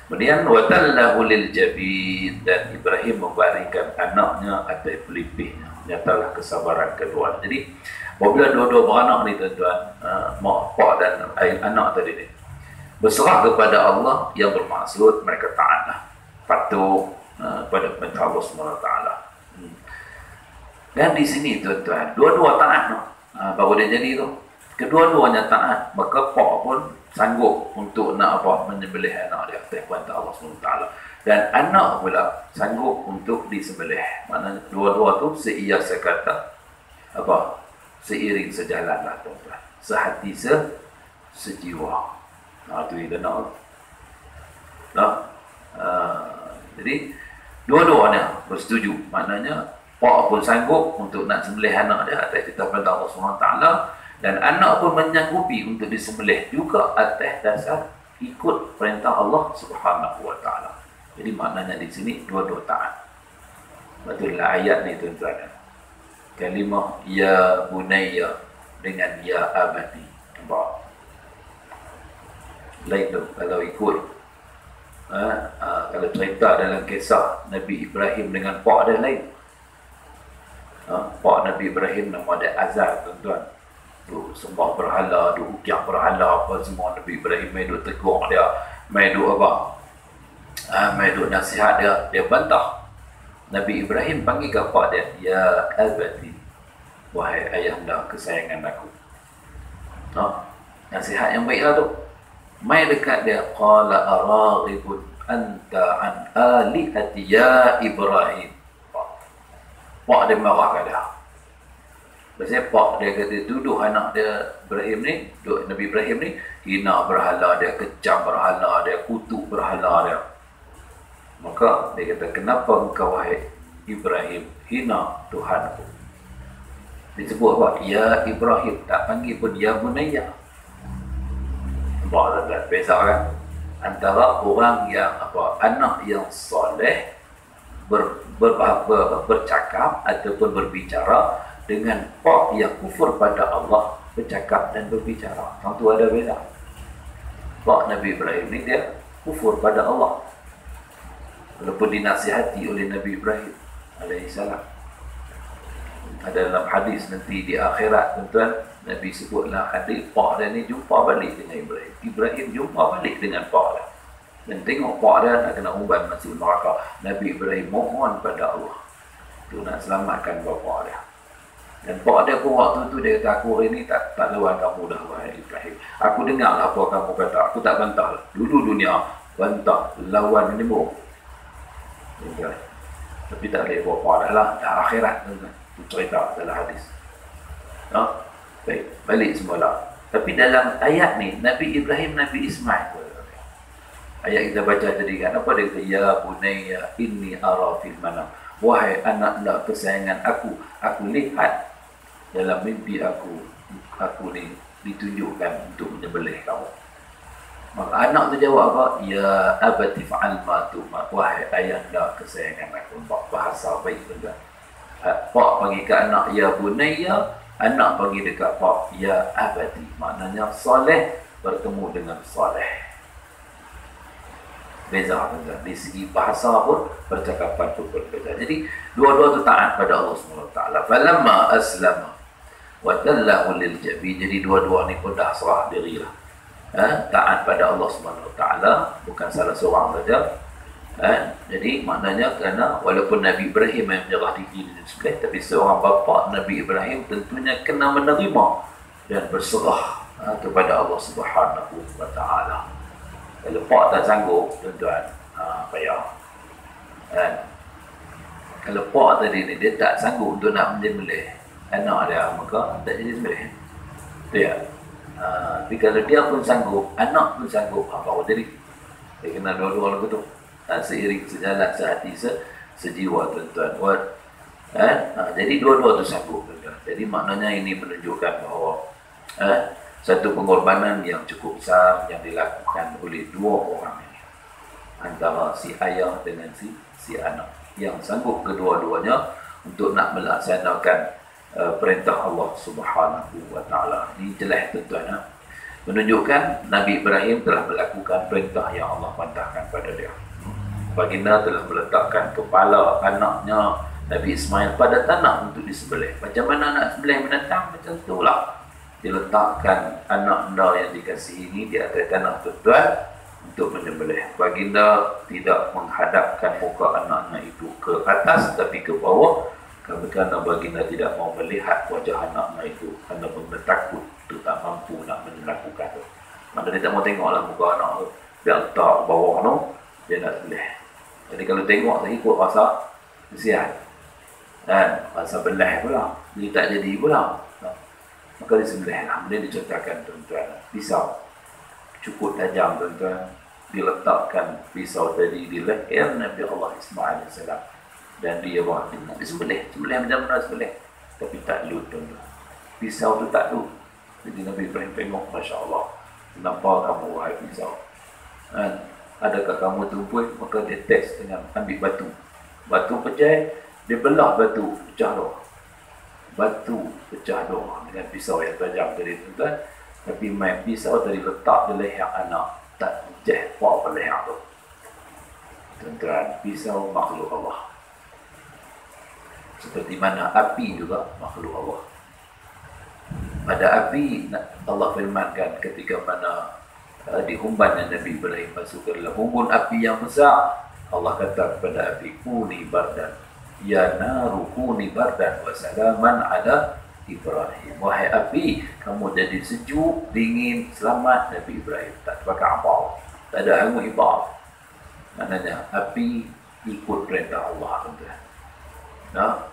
Kemudian wa tallahu lil jabin, dan Ibrahim membaringkan anaknya atas pelipihnya. Nyatalah kesabaran kedua. Jadi apabila dua-dua beranak ni tuan-tuan, mak, pak dan anak tadi ni berserah kepada Allah, yang bermaksud mereka taatlah, patuh pada perintah Allah SWT. Dan di sini tuan-tuan, dua-dua taat baru dia jadi tu. Kedua-duanya taat, maka pak pun sanggup untuk nak menyembelih anak dia atas perintah Allah SWT. Dan anak pula sanggup untuk disembelih. Maknanya dua-dua tu seia sekata seiring sejalan lah tuan-tuan. Sehati sejiwa. Itu kita nak. Jadi dua-duanya bersetuju. Maknanya pak pun sanggup untuk nak sembelih anak dia atas perintah Allah SWT, dan anak pun menyanggupi untuk disembelih juga atas dasar ikut perintah Allah Subhanahu wa taala. Jadi maknanya di sini dua-dua taat. Betul lah ayat ni tuan-tuan. Kalimah ya bunayya dengan ya abadi. Nampak? Lain tu kalau ikut kalau cerita dalam kisah Nabi Ibrahim dengan pak dia lain. Pak Nabi Ibrahim nama dia Azar tuan-tuan. Duk sembah berhala, duk ukiak berhala apa semua. Nabi Ibrahim main duk tegur dia, main duk main duk nasihat dia, dia bantah. Nabi Ibrahim panggil ke pak dia, ya abadi, wahai ayahanda kesayangan aku. Nasihat yang baiklah tu. Mai dekat dia, qala araghibun anta an alihati ya Ibrahim. Pak dia marah kat dia. Biasanya pak dia kata tuduh anak dia Ibrahim ni, Nabi Ibrahim ni hina berhala dia, kecam berhala dia, kutuk berhala dia. Maka dia kata, kenapa engkau wahai Ibrahim hina Tuhanku? Disebut apa? Ya Ibrahim, tak panggil pun ya bunayya. Nampak beza kan? Antara orang yang anak yang soleh bercakap ataupun berbicara, dengan pak yang kufur pada Allah bercakap dan berbicara. Tentu ada beza. Pak Nabi Ibrahim ni dia kufur pada Allah, walaupun dinasihati oleh Nabi Ibrahim alaihissalam. Ada dalam hadis nanti di akhirat tuan-tuan, Nabi sebutlah hadis pak dia ni jumpa balik dengan Ibrahim. Ibrahim jumpa balik dengan pak dia, dan tengok pak dia nak kena umban masuk neraka. Nabi Ibrahim mohon pada Allah tu nak selamatkan bapa dia. Dan pak dia pun waktu tu dia kata, aku hari ni tak lawan kamu dah wahai Ibrahim. Aku dengar apa kamu kata, aku tak bantah. Dulu dunia bantah, lawan menyembur. Tapi tak boleh bawa pak dah lah, dah akhirat tu cerita dalam hadis. Baik, balik semula. Tapi dalam ayat ni, Nabi Ibrahim, Nabi Ismail, ayat kita baca tadi kan, apa dia kata? Ya bunayya inni ara fil manam. Wahai anak kesayangan aku lihat dalam mimpi aku ni ditunjukkan untuk menyembelih kamu. Maka anak tu jawab apa? Ya abati fa'al ma tu'mar. Wahai ayahanda kesayangan aku. Bahasa baik juga. Pak panggil ke anak ya bunayya, anak panggil dekat pak ya abati. Maknanya soleh bertemu dengan soleh. Beza tuan-tuan. Di segi bahasa pun, percakapan pun berbeza. Jadi dua-dua tu taat pada Allah SWT. Falamma aslama wa tallahu lil jabin. Jadi dua-dua ni pun dah serah diri lah. Taat pada Allah SWT, bukan salah seorang saja. Jadi maknanya kerana walaupun Nabi Ibrahim yang menyerah diri di sebelah, tapi seorang bapa Nabi Ibrahim tentunya kena menerima dan berserah kepada Allah Subhanahu wa taala. Kalau pak tak sanggup tuan-tuan, payah. Kalau pak tadi ni dia tak sanggup untuk nak menyembelih anak dia, maka tak jadi sembelih. Betul ya? Tapi kalau dia pun sanggup, anak pun sanggup, apa jadi? Dia kena dua-dua lagu tu. Seiring, sejalan, sehati, sejiwa, tuan-tuan. Jadi dua-dua tu sanggup, tuan-tuan. Jadi maknanya ini menunjukkan bahawa satu pengorbanan yang cukup besar yang dilakukan oleh dua orang ini, antara si ayah dengan si anak, yang sanggup kedua-duanya untuk nak melaksanakan perintah Allah Subhanahu wa taala. Ini jelas, tuan-tuan, menunjukkan Nabi Ibrahim telah melakukan perintah yang Allah perintahkan pada dia. Baginda telah meletakkan kepala anaknya Nabi Ismail pada tanah untuk disembelih. Macam mana nak sembelih menentang? Macam itulah. Diletakkan anak anda yang dikasihi ini di atas tanah, tuan-tuan, untuk menyembelih. Baginda tidak menghadapkan muka anaknya itu ke atas tapi ke bawah, kerana baginda tidak mau melihat wajah anaknya itu, kerana benda takut itu tak mampu nak melakukan itu. Mana dia tak mau tengoklah muka anak tu, dia letak bawah tu, dia nak sembelih. Jadi kalau tengok tak ikut rasa kesian, rasa belah pula, jadi tak jadi pula. Maka disembelihlah. Kemudian diceritakan, tuan-tuan, pisau cukup tajam, tuan-tuan, diletakkan pisau tadi di leher Nabi Allah Ismail AS, dan dia nak disembelih. Sembelih macam mana sembelih? Tapi tak lut, tuan-tuan. Pisau tu tak lut. Jadi Nabi Ibrahim tengok, Masya Allah, kenapa kamu wahai pisau? Adakah kamu tumpul? Maka dia test dengan ambil batu. Batu pecah, dia belah batu, pecah doh. Batu pecah doh dengan pisau yang tajam tadi, tuan-tuan. Tapi main pisau tadi letak di leher anak, tak pecah apa leher tu. Tuan-tuan, pisau makhluk Allah. Seperti mana api juga makhluk Allah. Pada api, Allah firmankan ketika mana dihumbannya Nabi Ibrahim masuk ke dalam umbun api yang besar, Allah kata kepada api, kuni bardan, ya naru kuni bardan wa salaman ala Ibrahim. Wahai api, kamu jadi sejuk, dingin, selamat Nabi Ibrahim. Tak pakai apa, tak ada hangu ibar. Maknanya api ikut perintah Allah, tuan-tuan.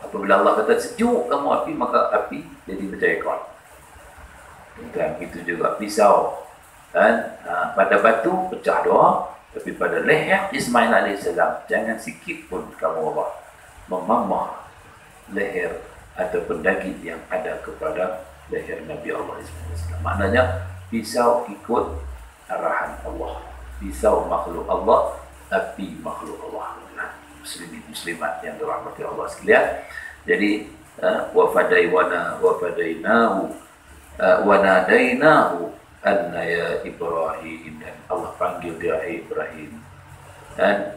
Apabila Allah kata sejuk kamu api, maka api jadi berjaya. Tuan-tuan, itu juga pisau. Pada batu pecah doa, tapi pada leher Ismail AS jangan sikit pun kamu memamah leher ataupun daging yang ada kepada leher Nabi Allah Ismail AS. Maknanya pisau ikut arahan Allah. Pisau makhluk Allah, api makhluk Allah. Muslimin muslimat yang dirahmati Allah sekalian. Jadi wa nadainahu anna ya Ibrahim, dan Allah panggil dia Ibrahim. Dan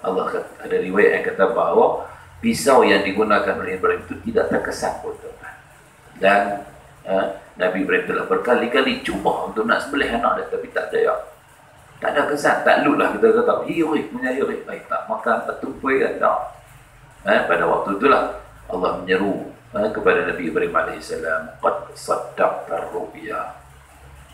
Allah ada riwayat yang kata bahawa pisau yang digunakan oleh Ibrahim itu tidak terkesan pun, tuan-tuan. Dan Nabi Ibrahim telah berkali-kali cuba untuk nak sembelih anak dia, tapi tak daya. Tak ada kesan, tak lut lah kita kata, hirik punya hirik, tak makan, tak tumpai kan, tak. Pada waktu itulah Allah menyeru kepada Nabi Ibrahim AS, qad saddaqta ru'ya,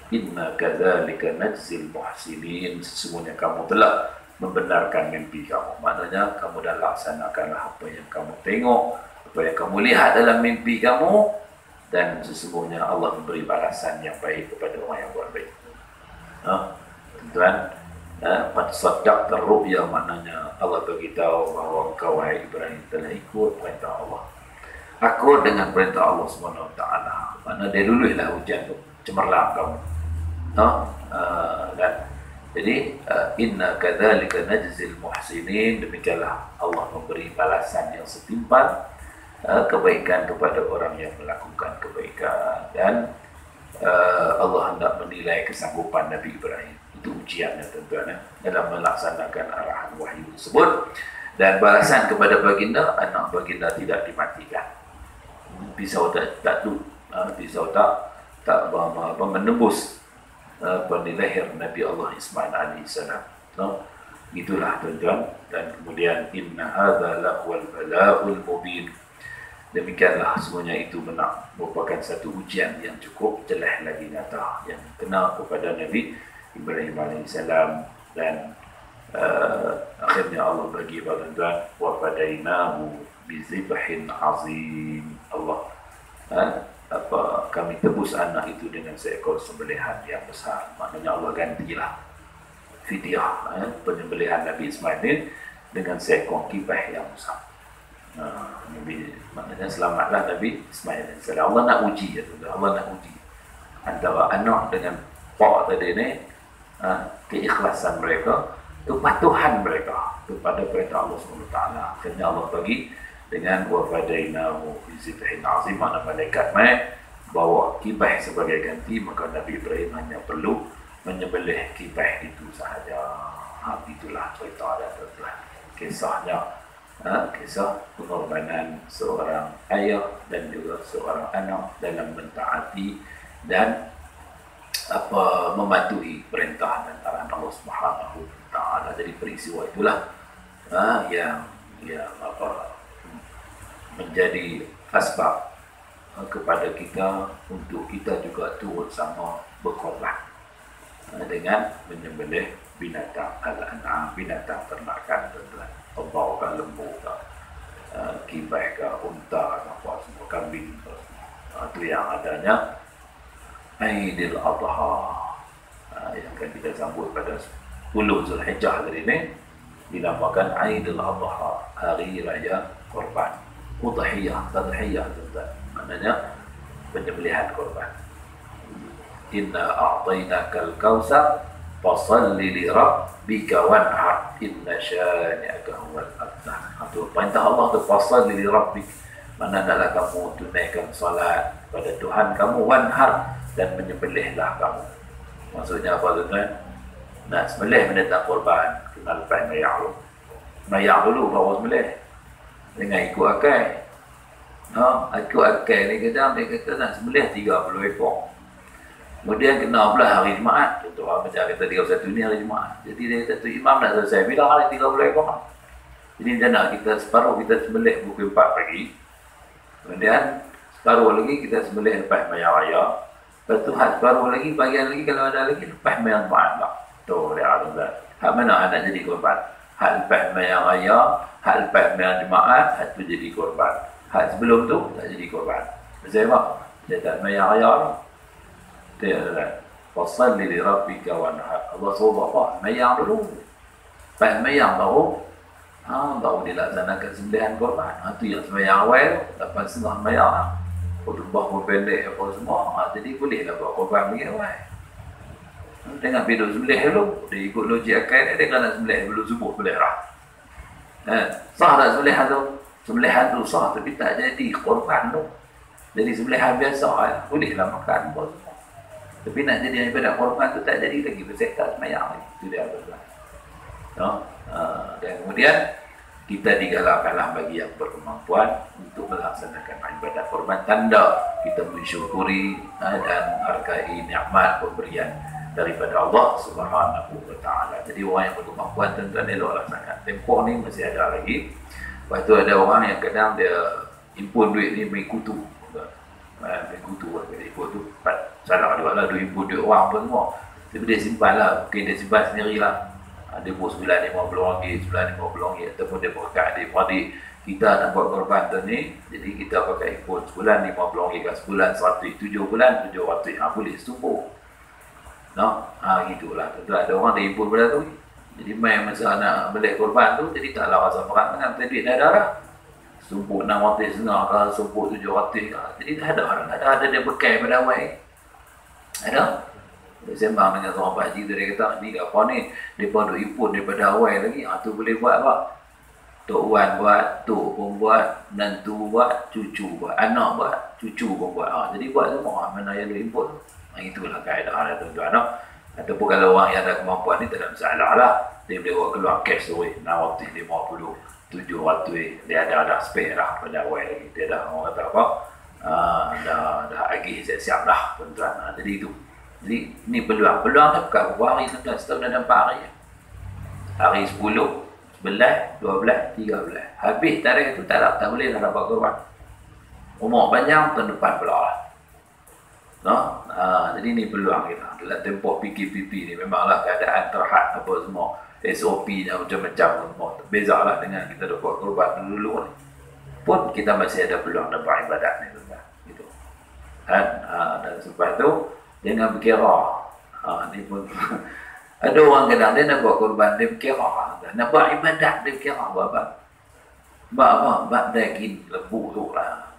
inna kadzalika najzil muhsinin, sesungguhnya kamu telah membenarkan mimpi kamu. Maknanya kamu dah laksanakanlah apa yang kamu tengok, apa yang kamu lihat dalam mimpi kamu, dan sesungguhnya Allah memberi balasan yang baik kepada orang yang buat baik. Tuan, pada saddaqta ru'ya, maknanya Allah beritahu bahawa engkau wahai Ibrahim telah ikut perintah Allah. Akut dengan perintah Allah SWT. Maknanya dia luluslah hujan tu, cemerlang kamu. Dan jadi inna kadzalika najzil muhsinin, demikianlah Allah memberi balasan yang setimpal kebaikan kepada orang yang melakukan kebaikan. Dan Allah hendak menilai kesanggupan Nabi Ibrahim. Itu ujiannya, tuan-tuan, dalam melaksanakan arahan wahyu tersebut. Dan balasan kepada baginda, anak baginda tidak dimatikan. Pisau tak pisau tak menembus di leher Nabi Allah Ismail AS. Itulah, tuan-tuan. Dan kemudian inna hadza lahwal bala'ul mubin, demikianlah semuanya itu merupakan satu ujian yang cukup jelas lagi nyata yang kena kepada Nabi Ibrahim AS. Dan Akhirnya Allah bagi tuan-tuan, wa fadainahu bizibhin azim. Allah kami tebus anak itu dengan seekor sembelihan yang besar. Maknanya Allah gantilah fidyah penyembelihan Nabi Ismail dengan seekor kibah yang besar. Maknanya selamatlah Nabi Ismail. Allah nak uji, Allah nak uji antara anak dengan pak tadi ni, keikhlasan mereka, kepatuhan mereka kepada perintah Allah SWT. Akhirnya Allah bagi dengan wa fadainahu bi zibhin azim, mana malaikat mai bawa kibah sebagai ganti, maka Nabi Ibrahim hanya perlu menyembelih kibah itu sahaja. Itulah cerita dan kisahnya, kisah pengorbanan seorang ayah dan juga seorang anak dalam mentaati dan mematuhi perintah dan arahan Allah Subhanahu wa taala. Jadi peristiwa itulah yang menjadi asbab kepada kita untuk kita juga turut sama berkorban dengan menyembelih binatang al-an'am, binatang ternakan, kerbau ke, lembu ke, kibah ke, unta ke, apa semua, kambing ke, itu yang adanya Aidil Adha yang akan kita sambut pada 10 Zulhijjah hari ini, dinamakan Aidil Adha, hari raya korban. Udhiyah, tadhiyah, maknanya penyembelihan korban. Inna a'tainakal kautsar fasalli li rabbika wanhar inna syani'aka huwal abtar. Itu perintah Allah tu, fasalli li rabbik, mana adalah kamu tunaikan salat pada Tuhan kamu, wanhar, dan menyembelihlah kamu. Maksudnya apa tuan? Nak sembelih mendatang korban, kena lepas mayang dulu. Mayang dulu baru sembelih. Dengan ikut akal. Ikut akal ni kadang dia kata nak sembelih 30 ekor. Kemudian kena pula hari Jumaat. Contoh macam kita 31 ni hari Jumaat. Jadi dia kata tu imam nak selesai bila hari 30 ekor. Jadi dia nak kita separuh kita sembelih pukul 4 pagi. Kemudian separuh lagi kita sembelih lepas mayang raya. Lepas tu separuh lagi, bagian lagi kalau ada lagi lepas mayang Jumaat lah. Tu dia ada. Hak mana nak jadi korban? Hak lepas mayang raya, hak lepas mayang Jumaat, hak tu jadi korban. Hak sebelum tu tak jadi korban. Maksudnya apa? Dia tak mayang raya lah. Dia adalah fasalli li rabbika wanhar. Allah suruh apa? Mayang dulu. Lepas mayang baru baru dilaksanakan sembelihan korban. Itu yang semayang awal, lepas setengah mayang lah. Khutbah pun pendek apa semua. Jadi bolehlah buat korban lagi awal. Dengan pergi sembelih dulu. Dia ikut logik akal dia kena sembelih dulu subuh boleh lah. Sah tak sembelihan tu? Sembelihan tu sah tapi tak jadi korban tu. Jadi sembelihan biasa bolehlah makan apa semua. Tapi nak jadi daripada korban tu tak jadi lagi. Pasal tak semayang lagi. Itu dia berlaku. Dan kemudian kita digalakkanlah bagi yang berkemampuan untuk melaksanakan ibadat korban, tanda kita mensyukuri dan hargai nikmat pemberian daripada Allah Subhanahu wa taala. Jadi orang yang berkemampuan tuan-tuan eloklah sangat. Tempoh ni masih ada lagi. Lepas tu ada orang yang kadang dia impun duit ni mengikutu. Mengikutu tu salah juga lah, dia impun duit orang pun semua. Tapi dia simpan lah, mungkin dia simpan sendirilah. Dia buat sebulan RM50, sebulan RM50, ataupun dia berkat adik-beradik kita nak buat korban tu ni, jadi kita pakai impun sebulan RM50, kat sebulan 100, 7 bulan 700, boleh setumpuk. Gitulah. Tentu ada orang dia impun benda tu. Jadi main masa nak beli korban tu, jadi taklah rasa berat dengan duit dah ada dah. Sumpuk 600 setengah ke, sumpuk 700 ke. Jadi dah ada dia bekai pada awal. Ada. Dia sembang dengan seorang Pak Haji tu, dia kata, ni apa ni? Mereka duk impun daripada awal lagi. Tu boleh buat apa? Tok Wan buat, Tok pun buat, Nantu buat, cucu buat, anak buat, cucu pun buat. Jadi buat semua mana yang duk impun. Itulah kaedah dia tuan-tuan. Ataupun kalau orang yang ada kemampuan ni tak ada masalah lah. Dia boleh keluar cash tu, 650, 700. Dia ada spare lah pada awal lagi. Dia dah orang kata apa? Dah agih siap-siap dah tuan-tuan. Jadi itu. Jadi ni peluang dah bukan berapa hari tuan-tuan, setahun ada 4 hari. Hari 10, 11, 12, 13. Habis tarikh tu tak boleh dah dapat korban. Umur panjang tahun depan pula lah. No? Jadi ni peluang kita. Dalam tempoh PKPP ni memanglah keadaan terhad apa semua. SOP-nya macam-macam semua. Bezalah dengan kita dah buat korban dulu ni. Pun kita masih ada peluang dapat ibadat ni tuan. Gitu. Dan sebab tu jangan berkira. Ni pun ada orang kadang dia nak buat korban dia berkira. Nak buat ibadat dia berkira apa? Bab daging lembu tu lah.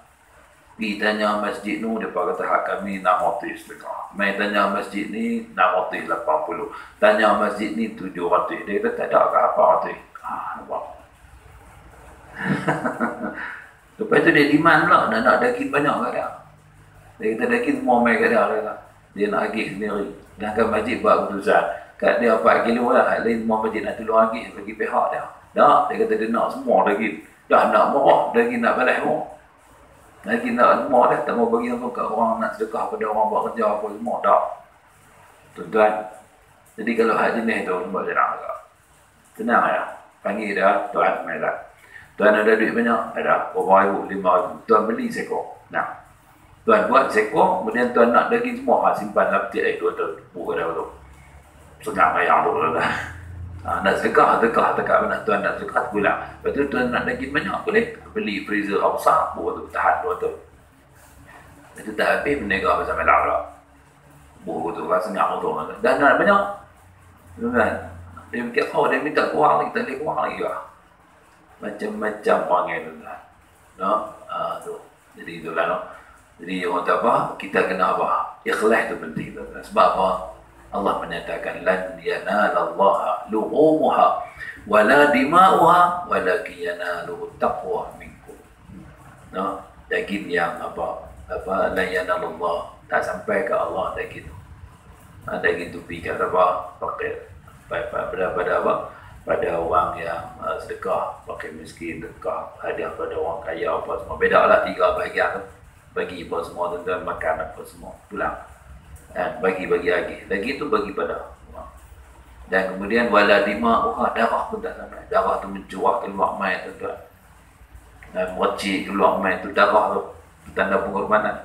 Pergi tanya masjid ni, dia kata hak kami 600 setengah. Mai tanya masjid ni 680. Tanya masjid ni 700. Dia kata tak ada ke apa tu. Nampak. Lepas tu dia demand pula nak daging banyak ke dia. Dia kata daging semua mai ke dia. Dia nak agih sendiri. Sedangkan masjid buat keputusan. Kat dia 4 kilo lah. Lain semua masjid nak tolong agih bagi pihak dia. Tak, dia kata dia nak semua daging. Dah nak murah, daging nak balas murah. Lagi nak semua dah, tak mau bagi apa kat orang nak sedekah pada orang buat kerja apa semua, tak. Tuan-tuan, jadi kalau hak jenis tu, buat senang agak. Senang ya, panggil dia, tuan, mainlah. Tuan ada duit banyak? Ada, RM4,000, RM5,000. Tuan beli seekor. Nah, tuan buat seekor, kemudian tuan nak daging semua, simpan dalam peti air 2 tahun. Buka dah tu. Senang bayar tu lah. Nak sedekah, tekak nak tuan nak sedekah pulang. Lepas tu tuan nak daging banyak boleh beli freezer besar, buat tu tahan 2 tahun. Itu tak habis menegak pasal melak pula. Buku tu rasa senang tu. Dan nak banyak. Kan? Dia fikir, dia minta kurang lagi, tak boleh kurang lagi lah. Macam-macam panggil tu kan. No? Tu. Jadi itulah no. Jadi orang kata apa? Kita kena apa? Ikhlas tu penting tu. Sebab apa? Allah menyatakan lan yanalallaha luhumuha wala dima'uha walakin yanaluhu taqwa minkum. No, daging yang apa lan yanalallah tak sampai ke Allah daging tu. Daging tu pergi kata apa? Pakai pada apa? Pada orang yang sedekah, pakai miskin, sedekah, hadiah pada orang kaya apa semua. Bedalah 3 bahagian tu. Bagi apa semua tuan makan apa semua. Pulang. Bagi lagi tu bagi pada orang. Dan kemudian wala dima'uha, darah pun tak sampai. Darah tu mencurah keluar mai tuan-tuan. Dan mercik keluar mai tu darah tu tanda pengorbanan.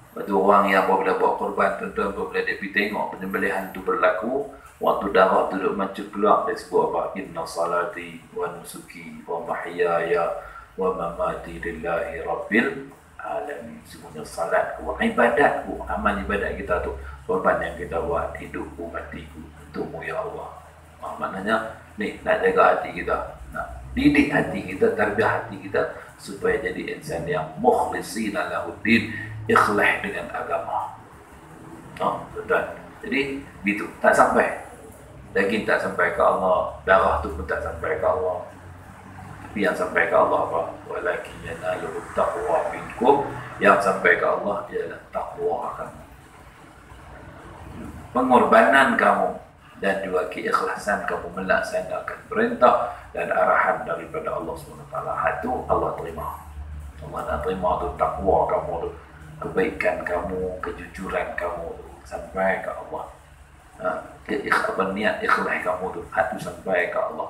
Lepas tu orang yang apabila buat korban tuan-tuan, apabila dia pergi tengok penyembelihan tu berlaku, waktu darah tu duk mancur keluar, dia sebut apa? Inna salati wa nusuki wa mahyaya wa mamati lillahi rabbil alamin. Semuanya salatku, ibadatku, amal ibadat kita tu, korban yang kita buat, hidupku, matiku untukmu ya Allah. Maknanya ni nak jaga hati kita, nak didik hati kita, tarbiyah hati kita supaya jadi insan yang mukhlishina lahuddin, ikhlas dengan agama. Tuan. Jadi begitu, tak sampai daging tak sampai ke Allah, darah tu pun tak sampai ke Allah. Tapi yang sampai ke Allah apa? Walakin yanaluhu taqwa minkum, yang sampai ke Allah ialah taqwa kamu, pengorbanan kamu, dan juga keikhlasan kamu melaksanakan perintah dan arahan daripada Allah SWT. Itu Allah terima. Allah nak terima tu takwa kamu tu, kebaikan kamu, kejujuran kamu tu sampai ke Allah. Niat ikhlas kamu tu, hati sampai ke Allah.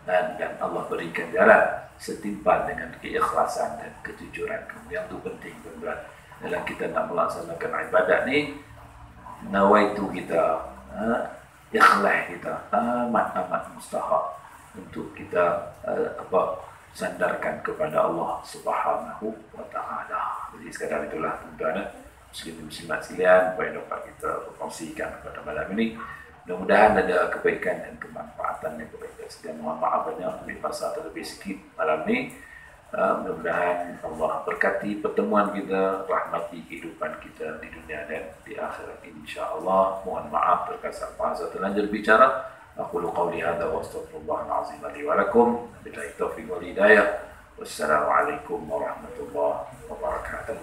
Dan Allah berikan jalan setimpal dengan keikhlasan dan kejujuran kamu. Yang tu penting tuan-tuan. Dalam kita nak melaksanakan ibadat ni, nawaitu kita, ikhlas kita amat mustahak untuk kita sandarkan kepada Allah Subhanahu wa taala. Jadi sekadar itulah tuan-tuan, muslimin-muslimat sekalian, apa yang dapat kita kongsikan pada malam ini. Mudah-mudahan ada kebaikan dan kemanfaatan yang kepada sekalian. Mohon maaf banyak lebih masa terlebih sikit malam ini. Mudah-mudahan Allah berkati pertemuan kita, rahmati kehidupan kita di dunia dan di akhirat insya-Allah. Mohon maaf terkasar bahasa terlanjur bicara. Aqulu qawli hadza wa astaghfirullahal azim li wa lakum. Billahi taufiq wal hidayah. Wassalamualaikum warahmatullahi wabarakatuh.